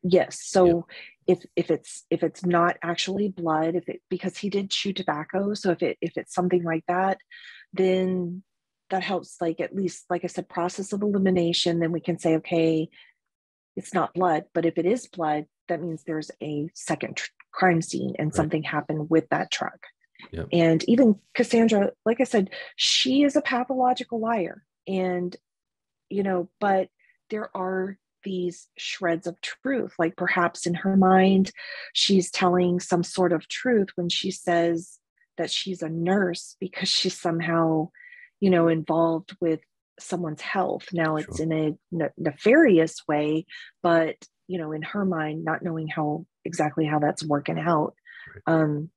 yes. Yep. So if it's not actually blood, because he did chew tobacco, so if it's something like that, then that helps, like, at least, like I said, process of elimination. Then we can say, okay, it's not blood. But if it is blood, that means there's a second crime scene and Right. something happened with that truck. Yep. And even Cassandra, like I said, she is a pathological liar. And, but there are these shreds of truth. Like, perhaps in her mind, she's telling some sort of truth when she says that she's a nurse, because she's somehow, involved with someone's health. Now, it's Sure. in a nefarious way, but, in her mind, not knowing exactly how that's working out, Right. um,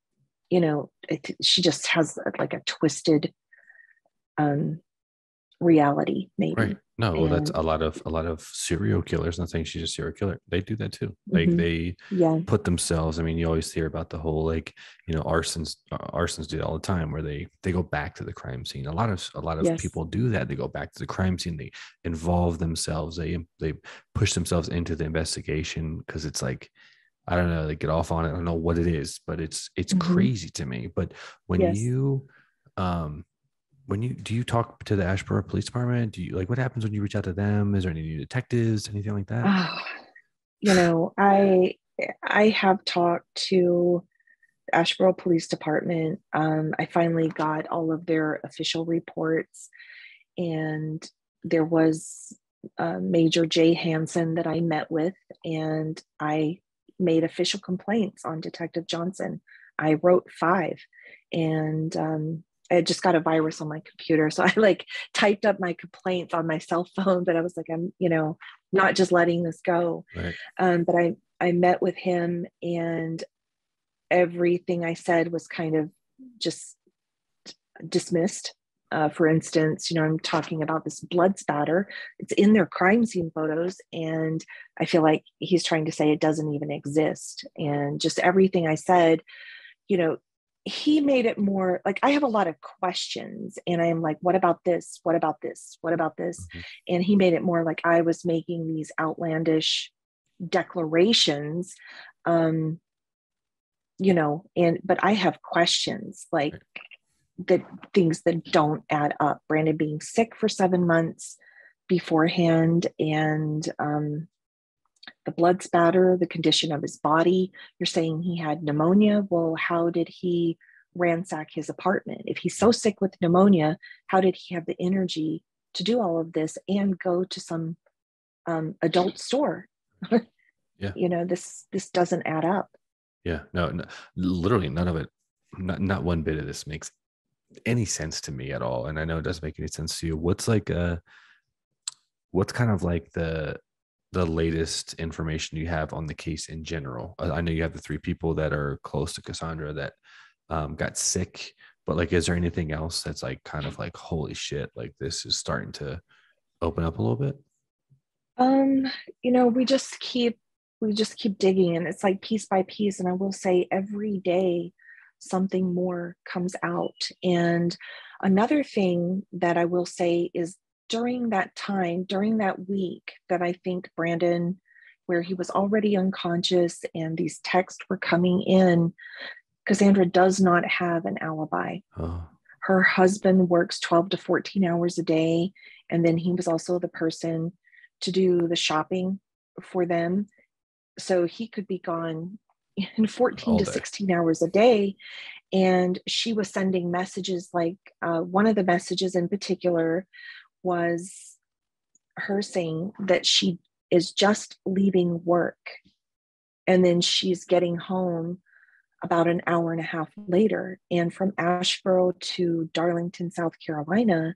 she just has like a twisted reality, Right. maybe. No, well, that's And a lot of serial killers. Not saying she's a serial killer. They do that too. Like mhm, they yeah, put themselves. I mean, you always hear about the whole like arsons do it all the time, where they go back to the crime scene. A lot of yes, people do that. They go back to the crime scene. They involve themselves. They push themselves into the investigation because it's like, I don't know. They get off on it. I don't know what it is, but it's hmm, crazy to me. But when yes. you um do you talk to the Ashboro Police Department? Do you like, what happens when you reach out to them? Is there any new detectives, anything like that? Oh, I have talked to the Ashboro Police Department. I finally got all of their official reports, and there was Major Jay Hansen that I met with, and I made official complaints on Detective Johnson. I wrote 5, and I just got a virus on my computer, so I like typed up my complaints on my cell phone. But I was like, I'm not just letting this go. Right. But I met with him, and everything I said was kind of just dismissed. For instance, I'm talking about this blood spatter. It's in their crime scene photos. And I feel like he's trying to say it doesn't even exist. And just everything I said, he made it more like I have a lot of questions and I'm like, what about this? What about this? What about this? Mm-hmm. And he made it more like I was making these outlandish declarations, but I have questions like the things that don't add up. Brandon being sick for 7 months beforehand, and the blood spatter, the condition of his body. You're saying he had pneumonia. Well, how did he ransack his apartment? If he's so sick with pneumonia, how did he have the energy to do all of this and go to some adult store? Yeah. This doesn't add up. Yeah. No, literally none of it. Not one bit of this makes any sense to me at all. And I know it doesn't make any sense to you. What's kind of like the latest information you have on the case in general? I know you have the 3 people that are close to Cassandra that got sick, but like, is there anything else that's like kind of like, holy shit, like this is starting to open up a little bit? We just keep digging, and it's like piece by piece. And I will say every day something more comes out. And another thing that I will say is during that week that I think Brandon, where he was already unconscious and these texts were coming in, Cassandra does not have an alibi. Oh. Her husband works 12 to 14 hours a day. And then he was also the person to do the shopping for them. So he could be gone in 14 to 16 hours a day. And she was sending messages like one of the messages in particular was her saying that she is just leaving work. And then she's getting home about an hour and a half later. And from Asheboro to Darlington, South Carolina,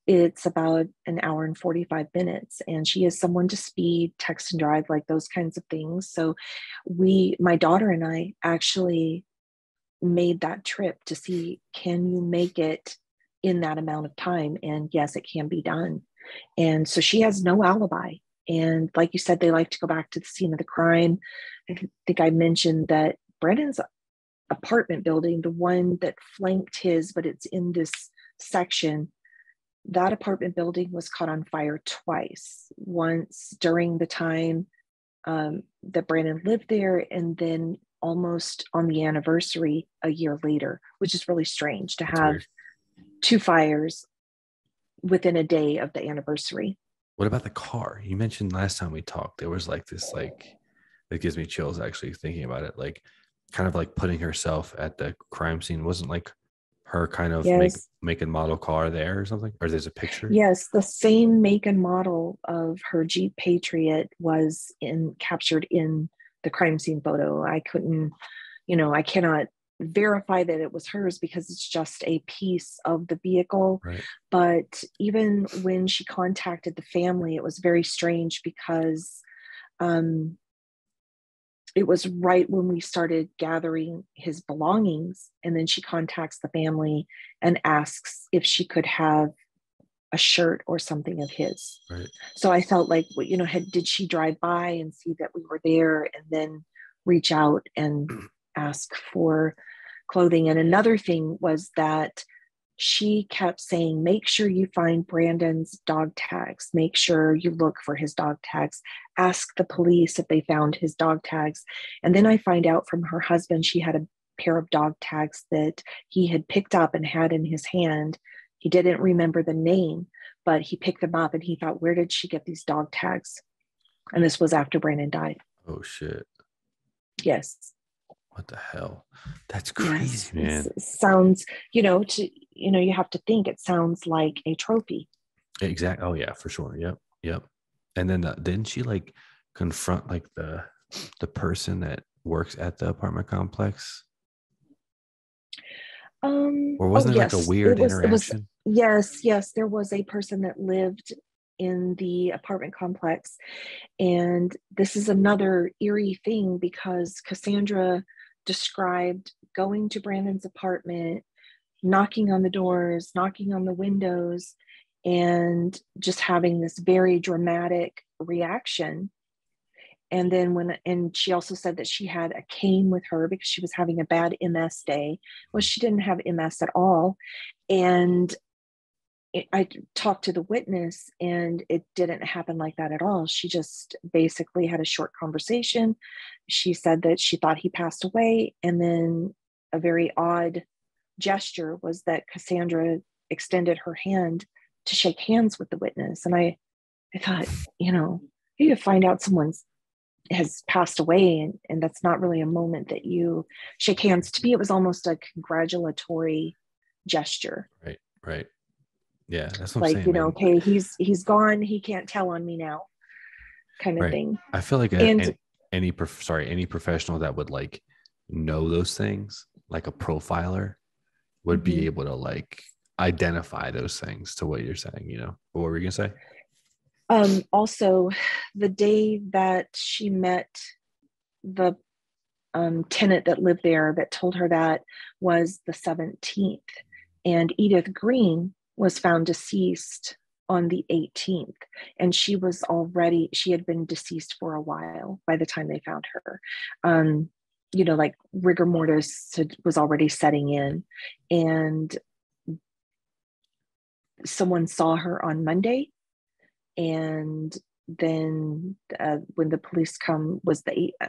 it's about an hour and 45 minutes. And she is someone to speed, text and drive, like those kinds of things. So my daughter and I actually made that trip to see, can you make it in that amount of time? And yes, it can be done. And so she has no alibi. And like you said, they like to go back to the scene of the crime. I think I mentioned that Brandon's apartment building, the one that flanked his, but it's in this section, that apartment building was caught on fire twice. Once during the time that Brandon lived there, and then almost on the anniversary a year later, which is really strange to have 2 fires within a day of the anniversary. What about the car? You mentioned last time we talked, there was like this, like, it gives me chills actually thinking about it, like kind of like putting herself at the crime scene. Wasn't like her kind of make and model car there or something? Or there's a picture? Yes, the same make and model of her Jeep Patriot was captured in the crime scene photo. I cannot verify that it was hers because it's just a piece of the vehicle. Right. But even when she contacted the family, it was very strange because it was right when we started gathering his belongings. And then she contacts the family and asks if she could have a shirt or something of his. Right. So I felt like, did she drive by and see that we were there and then reach out and ask for clothing? And another thing was that she kept saying, make sure you find Brandon's dog tags. Make sure you look for his dog tags. Ask the police if they found his dog tags. And then I find out from her husband, she had a pair of dog tags that he had picked up and had in his hand. He didn't remember the name, but he picked them up and he thought, where did she get these dog tags? And this was after Brandon died. Oh, shit. Yes. What the hell? That's crazy, man. It sounds, you have to think it sounds like a trophy. Exactly. Oh yeah, for sure. Yep. And then didn't she like confront like the person that works at the apartment complex? Or wasn't it like a weird interaction? Yes. There was a person that lived in the apartment complex. And this is another eerie thing because Cassandra described going to Brandon's apartment. knocking on the doors, knocking on the windows, and just having this very dramatic reaction. And then and she also said that she had a cane with her because she was having a bad MS day. Well, she didn't have MS at all. And I talked to the witness, and it didn't happen like that at all. She just basically had a short conversation. She said that she thought he passed away. And then a very odd gesture was that Cassandra extended her hand to shake hands with the witness. And I thought, you find out someone has passed away, and that's not really a moment that you shake hands. To me, it was almost a congratulatory gesture. Right. Yeah, that's what like, I'm saying. Okay, he's gone. He can't tell on me now, kind of thing. I feel like any professional that would like know those things, like a profiler, would be able to like identify those things to what you're saying. What were you gonna say? Also, the day that she met the tenant that lived there that told her that was the 17th, and Edith Green was found deceased on the 18th, and she had been deceased for a while by the time they found her. Like rigor mortis was already setting in, and someone saw her on Monday. And then when the police come was the 8th. I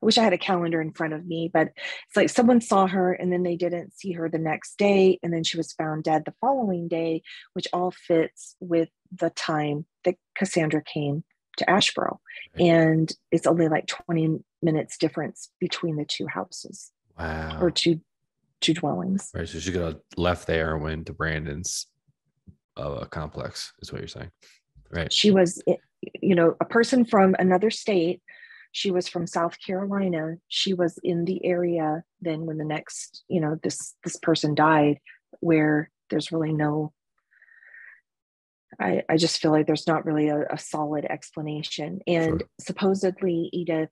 wish I had a calendar in front of me, but it's like someone saw her and then they didn't see her the next day. And then she was found dead the following day, which all fits with the time that Cassandra came to Ashboro. And it's only like 20 minutes difference between the two houses. Wow. Or two dwellings. Right. So she could have left there and went to Brandon's complex, is what you're saying. Right. She was, a person from another state. She was from South Carolina. She was in the area then when the next, this person died, where there's really no, I just feel like there's not really a solid explanation. And supposedly Edith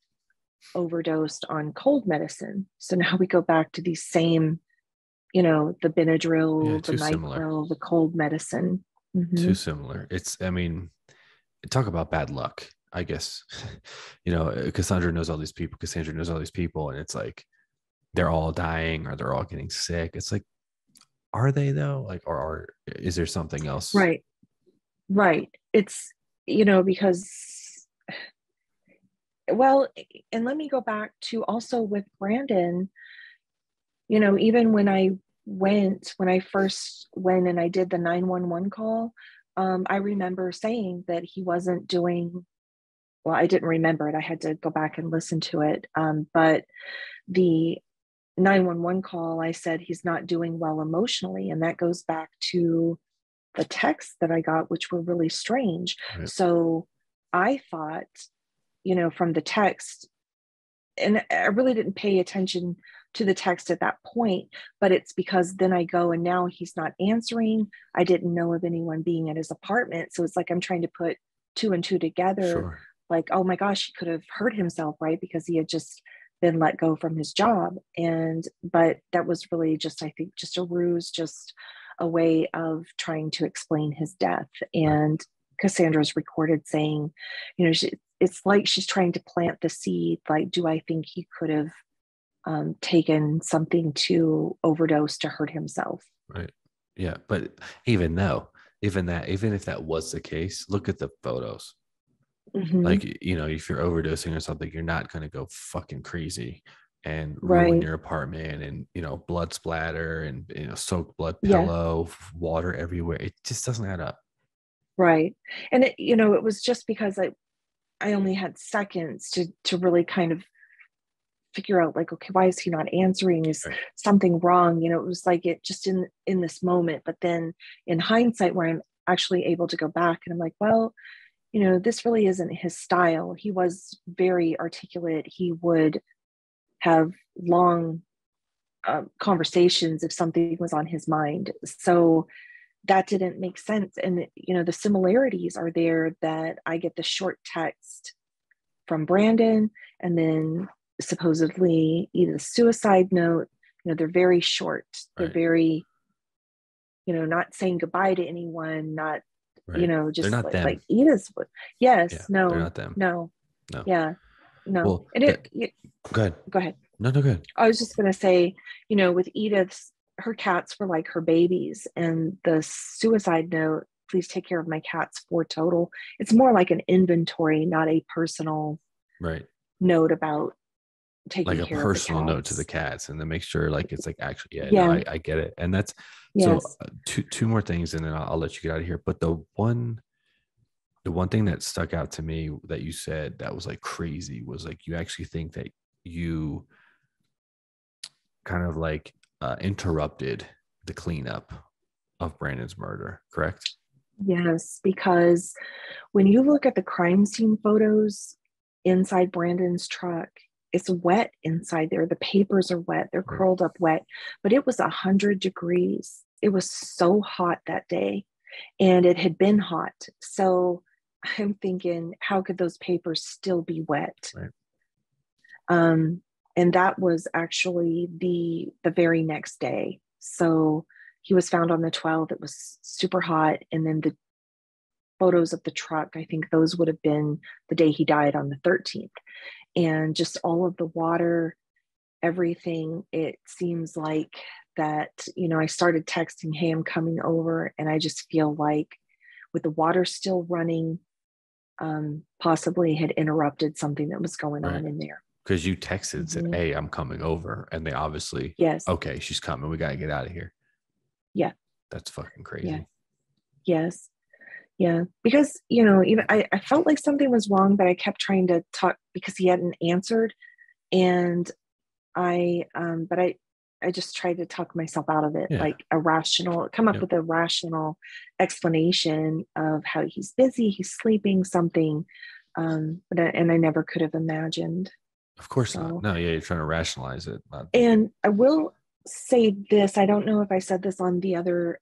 overdosed on cold medicine. So now we go back to these same, the Benadryl, the NyQuil, the cold medicine. Too similar. Talk about bad luck, I guess. Cassandra knows all these people, and it's like they're all dying or they're all getting sick. It's like, are they though? Like, or is there something else? Right. It's, because, well, and let me go back to also with Brandon, even when I first went and I did the 911 call, I remember saying that he wasn't doing well. I didn't remember it. I had to go back and listen to it. But the 911 call, I said he's not doing well emotionally. And that goes back to the texts that I got, which were really strange. Right. So I thought, from the text, and I really didn't pay attention to the text at that point, but it's because then I go and now he's not answering. I didn't know of anyone being at his apartment. So it's like, I'm trying to put two and two together. Sure. Like, oh my gosh, he could have hurt himself, right? Because he had just been let go from his job. But that was really just, I think, just a ruse, just a way of trying to explain his death. And Cassandra's recorded saying, it's like she's trying to plant the seed. Like, do I think he could have taken something to overdose to hurt himself? Right. Yeah. But even if that was the case, look at the photos. Mm-hmm. Like, if you're overdosing or something, you're not going to go fucking crazy and ruin your apartment and, blood splatter and, soaked blood pillow, water everywhere. It just doesn't add up. Right. And it was just because I only had seconds to really kind of figure out, like, okay, why is he not answering? Is something wrong? It was like it just in this moment. But then in hindsight, where I'm actually able to go back and I'm like, well, this really isn't his style. He was very articulate. He would have long conversations if something was on his mind. So that didn't make sense. And, the similarities are there, that I get the short text from Brandon, and then supposedly either the suicide note, they're very short. They're Right. very, not saying goodbye to anyone, not, Right. They're just not them. like Edith's. Yeah. Yes. They're No, not them. no. No. Yeah. No. Well, And go ahead. go ahead. No, go ahead. I was just going to say, with Edith's, her cats were like her babies, and the suicide note, please take care of my cats, 4 total. It's more like an inventory, not a personal Right. note about Like taking a care of the personal note to the cats. cats, and then make sure like it's like actually, yeah, no, Yeah. I get it. And that's so Yes. two more things, and then I'll let you get out of here. But the one thing that stuck out to me that you said that was like crazy was like you actually think that you kind of like interrupted the cleanup of Brandon's murder, correct? Yes, because when you look at the crime scene photos inside Brandon's truck, it's wet inside there. The papers are wet. They're Right. curled up wet, but it was 100 degrees. It was so hot that day, and it had been hot. So I'm thinking, how could those papers still be wet? Right. And that was actually the very next day. So he was found on the 12th. It was super hot. And then the photos of the truck, I think those would have been the day he died on the 13th. And just all of the water, everything, it seems like that, I started texting, hey, I'm coming over. And I just feel like with the water still running, possibly had interrupted something that was going Right. on in there. Because you texted and said, Mhm. hey, I'm coming over. And they obviously, Yes. okay, she's coming. We got to get out of here. Yeah. That's fucking crazy. Yeah. Yes. Yeah. Because, even I felt like something was wrong, but I kept trying to talk because he hadn't answered. And but I just tried to talk myself out of it, Yeah. like come up Yep. with a rational explanation of how he's busy, he's sleeping, something. But I never could have imagined. Of course So, not. No, yeah, you're trying to rationalize it. and I will say this, I don't know if I said this on the other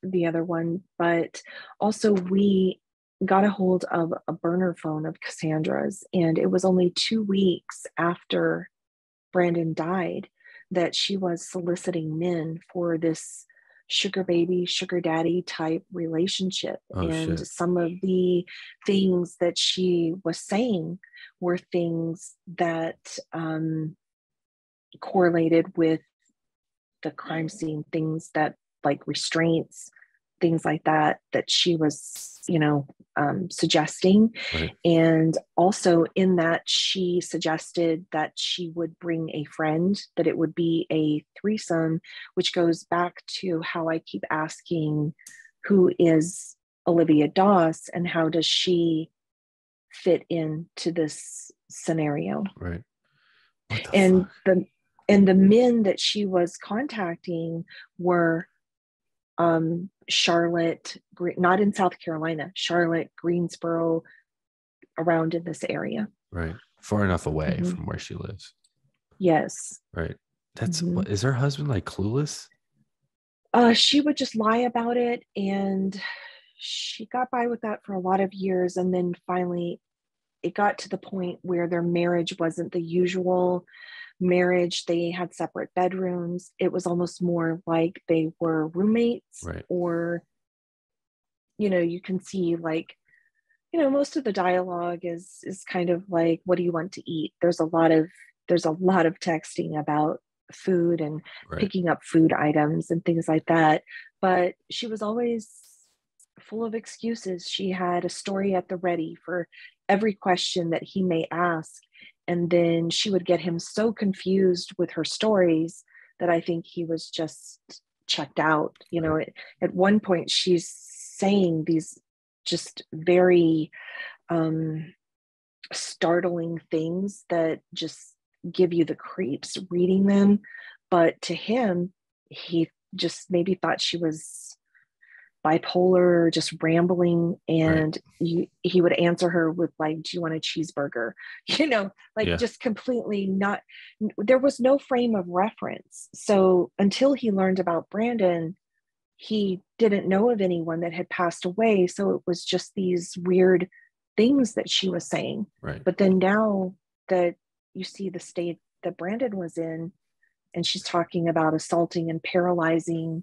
one, but also we got a hold of a burner phone of Cassandra's, and it was only 2 weeks after Brandon died that she was soliciting men for this sugar baby, sugar daddy type relationship. Oh, and shit. some of the things that she was saying were things that correlated with the crime scene, things that like restraints, things like that, that she was, suggesting. Right. And also in that, she suggested that she would bring a friend, that it would be a threesome, which goes back to how I keep asking, who is Olivia Doss and how does she fit into this scenario? Right. What the And fuck? the men that she was contacting were Charlotte, not in South Carolina, Charlotte, Greensboro, around in this area. Right. Far enough away Mhm. from where she lives. Yes. Right. That's Mhm. what is her husband like clueless? She would just lie about it, and she got by with that for a lot of years. And then finally, it got to the point where their marriage wasn't the usual marriage. They had separate bedrooms. It was almost more like they were roommates. Right. Or, you can see like, most of the dialogue is kind of like, what do you want to eat? There's a lot of texting about food and Right. picking up food items and things like that. But she was always full of excuses. She had a story at the ready for every question that he may ask. And then she would get him so confused with her stories that I think he was just checked out. Right. At one point, she's saying these just very startling things that just give you the creeps reading them. But to him, he just maybe thought she was bipolar, just rambling. Right. And he would answer her with like, do you want a cheeseburger? Like Yeah. just completely not, there was no frame of reference. So until he learned about Brandon, he didn't know of anyone that had passed away. So it was just these weird things that she was saying. Right. But then now that you see the state that Brandon was in, and she's talking about assaulting and paralyzing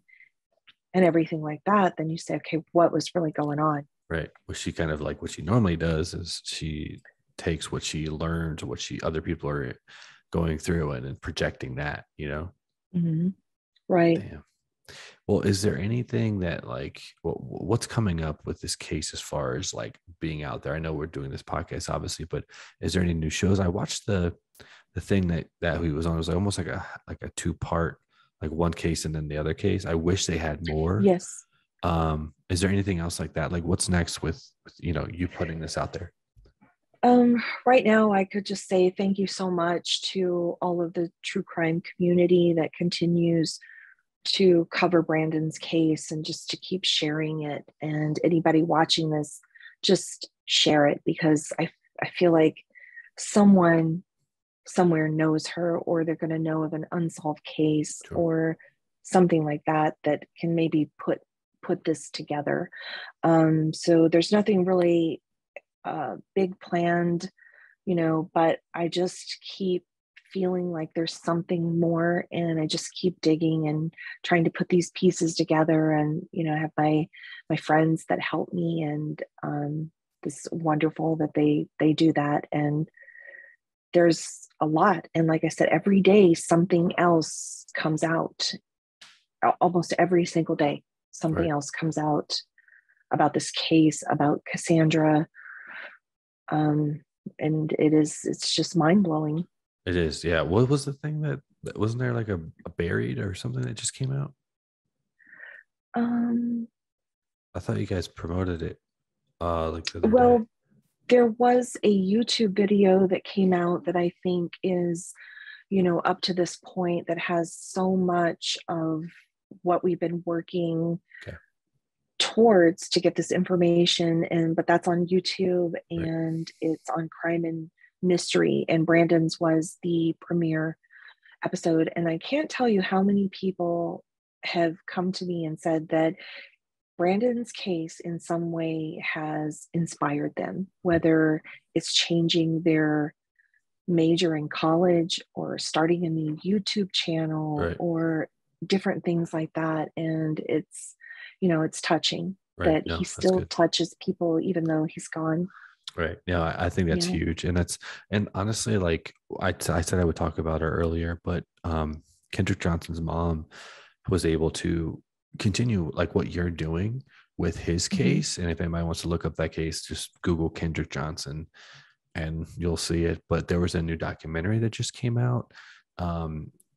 and everything like that, then you say, okay, what was really going on? Right. Well, she kind of like what she normally does is she takes what she learns, what other people are going through and projecting that, Mm-hmm. Right. Damn. Well, is there anything that like what's coming up with this case as far as like being out there? I know we're doing this podcast obviously, but is there any new shows? I watched the thing that he was on. It was like almost like a two-part, like one case and then the other case. I wish they had more. Yes. Is there anything else like that? Like what's next with you putting this out there? Right now, I could just say thank you so much to all of the true crime community that continues to cover Brandon's case and just to keep sharing it. And anybody watching this, just share it, because I feel like someone somewhere knows her, or they're going to know of an unsolved case Sure. or something like that that can maybe put this together. So there's nothing really big planned, but I just keep feeling like there's something more, and I just keep digging and trying to put these pieces together. And I have my friends that help me, and it's wonderful that they do that. And there's a lot, and like I said, every day something else comes out. Almost every single day something Right. else comes out about this case, about Cassandra. And it's just mind-blowing. It is. Yeah. What was the thing that wasn't there like a buried or something that just came out? Um, I thought you guys promoted it like the other day. well, there was a YouTube video that came out that I think is, up to this point, that has so much of what we've been working Okay. towards to get this information. But that's on YouTube, Right. and it's on Crime and Mystery, and Brandon's was the premiere episode. And I can't tell you how many people have come to me and said that Brandon's case in some way has inspired them, whether it's changing their major in college or starting a new YouTube channel Right. or different things like that. And it's touching Right. that he No, that's still good. touches people even though he's gone. Right. Yeah, I think that's Yeah. huge. And honestly, like I said I would talk about her earlier, but Kendrick Johnson's mom was able to continue like what you're doing with his Mm-hmm. case. And if anybody wants to look up that case, just Google Kendrick Johnson and you'll see it. But there was a new documentary that just came out.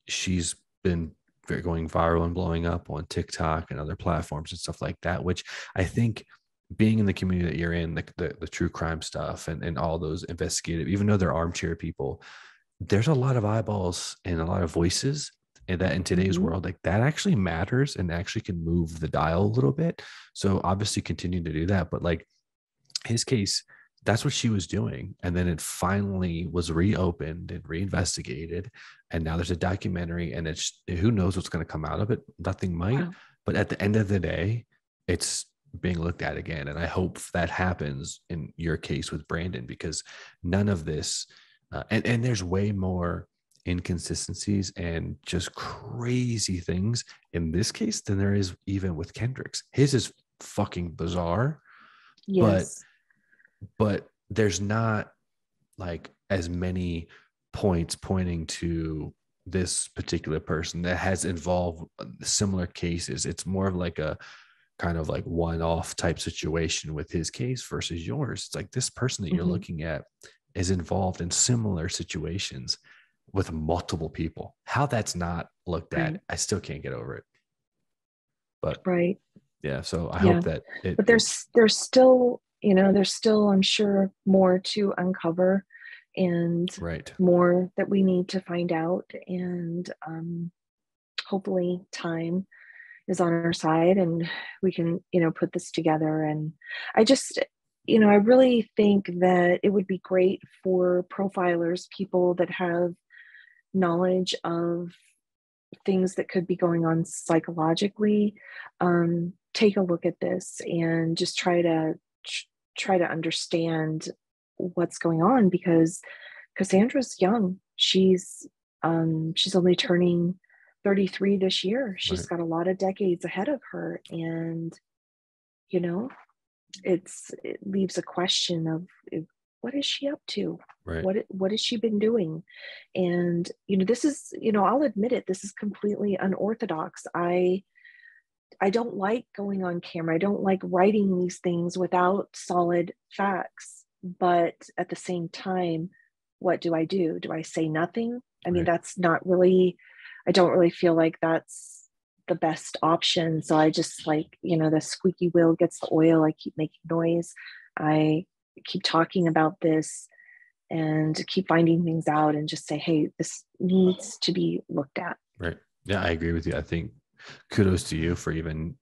She's been going viral and blowing up on TikTok and other platforms and stuff like that, which I think being in the community that you're in, the true crime stuff and all those investigative, even though they're armchair people, there's a lot of eyeballs and a lot of voices. And that in today's Mm-hmm. world, like that actually matters and actually can move the dial a little bit. So obviously continue to do that. But like his case, that's what she was doing. And then it finally was reopened and reinvestigated. And now there's a documentary, and it's who knows what's going to come out of it. Nothing might. Wow. But at the end of the day, it's being looked at again. And I hope that happens in your case with Brandon, because none of this, and there's way more inconsistencies and just crazy things in this case than there is even with Kendrick's. His is fucking bizarre, but Yes. there's not like as many points pointing to this particular person that has involved similar cases. It's more of like a kind of like one-off type situation with his case versus yours. It's like this person that you're Mm-hmm. looking at is involved in similar situations with multiple people. How that's not looked at, Right. I still can't get over it. But Right. yeah, so I Yeah. hope that But there's still, I'm sure, more to uncover, and right. more that we need to find out. And hopefully time is on our side, and we can, put this together. And I just, I really think that it would be great for profilers, people that have knowledge of things that could be going on psychologically, take a look at this and just try to understand what's going on, because Cassandra's young. She's only turning 33 this year. She's Right. got a lot of decades ahead of her. And, you know, it leaves a question of what is she up to? Right. What has she been doing? And, this is, I'll admit it, this is completely unorthodox. I don't like going on camera. I don't like writing these things without solid facts. But at the same time, what do? Do I say nothing? I mean, Right. that's not really, I don't really feel like that's the best option. So I just like, the squeaky wheel gets the oil. I keep making noise. I keep talking about this and keep finding things out and just say, hey, this needs to be looked at. Right. Yeah, I agree with you. I think kudos to you for even,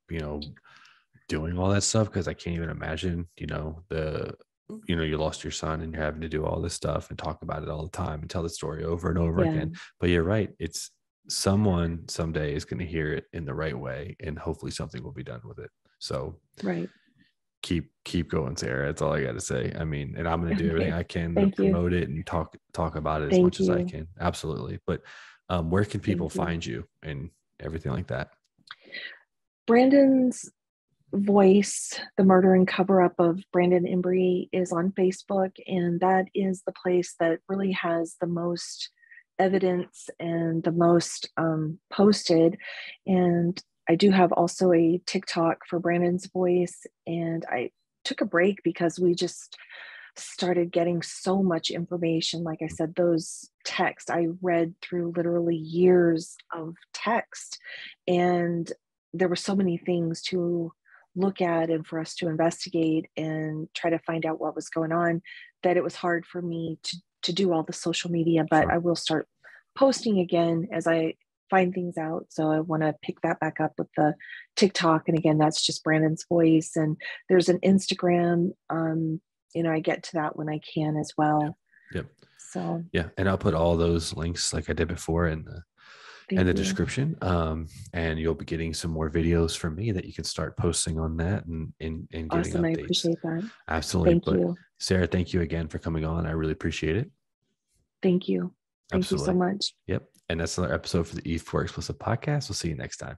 doing all that stuff, because I can't even imagine, you lost your son and you're having to do all this stuff and talk about it all the time and tell the story over and over Yeah. again. But you're right. It's someone someday is going to hear it in the right way, and hopefully something will be done with it. So Right. keep going, Sarah. That's all I got to say. I mean, and I'm going to do everything Okay. I can to Thank you. promote it and talk about it as Thank much as I you. can. Absolutely. But where can people Thank you. find you and everything like that? Brandon's voice, the murder and cover up of Brandon Embry, is on Facebook, and that is the place that really has the most evidence and the most posted. And I do have also a TikTok for Brandon's voice, and I took a break because we just started getting so much information. Like I said, those texts, I read through literally years of text, and there were so many things to look at and for us to investigate and try to find out what was going on, that it was hard for me to do all the social media. But Sure. I will start posting again as I find things out. So I want to pick that back up with the TikTok. And again, that's just Brandon's voice. And there's an Instagram. I get to that when I can as well. Yep. So yeah. And I'll put all those links like I did before in the thank you. description. And you'll be getting some more videos from me that you can start posting on that and getting Awesome. updates. I appreciate that. Absolutely. Thank But you. Sarah, thank you again for coming on. I really appreciate it. Thank you. Thank Absolutely. you so much. Yep. And that's another episode for the E4 Explicit podcast. We'll see you next time.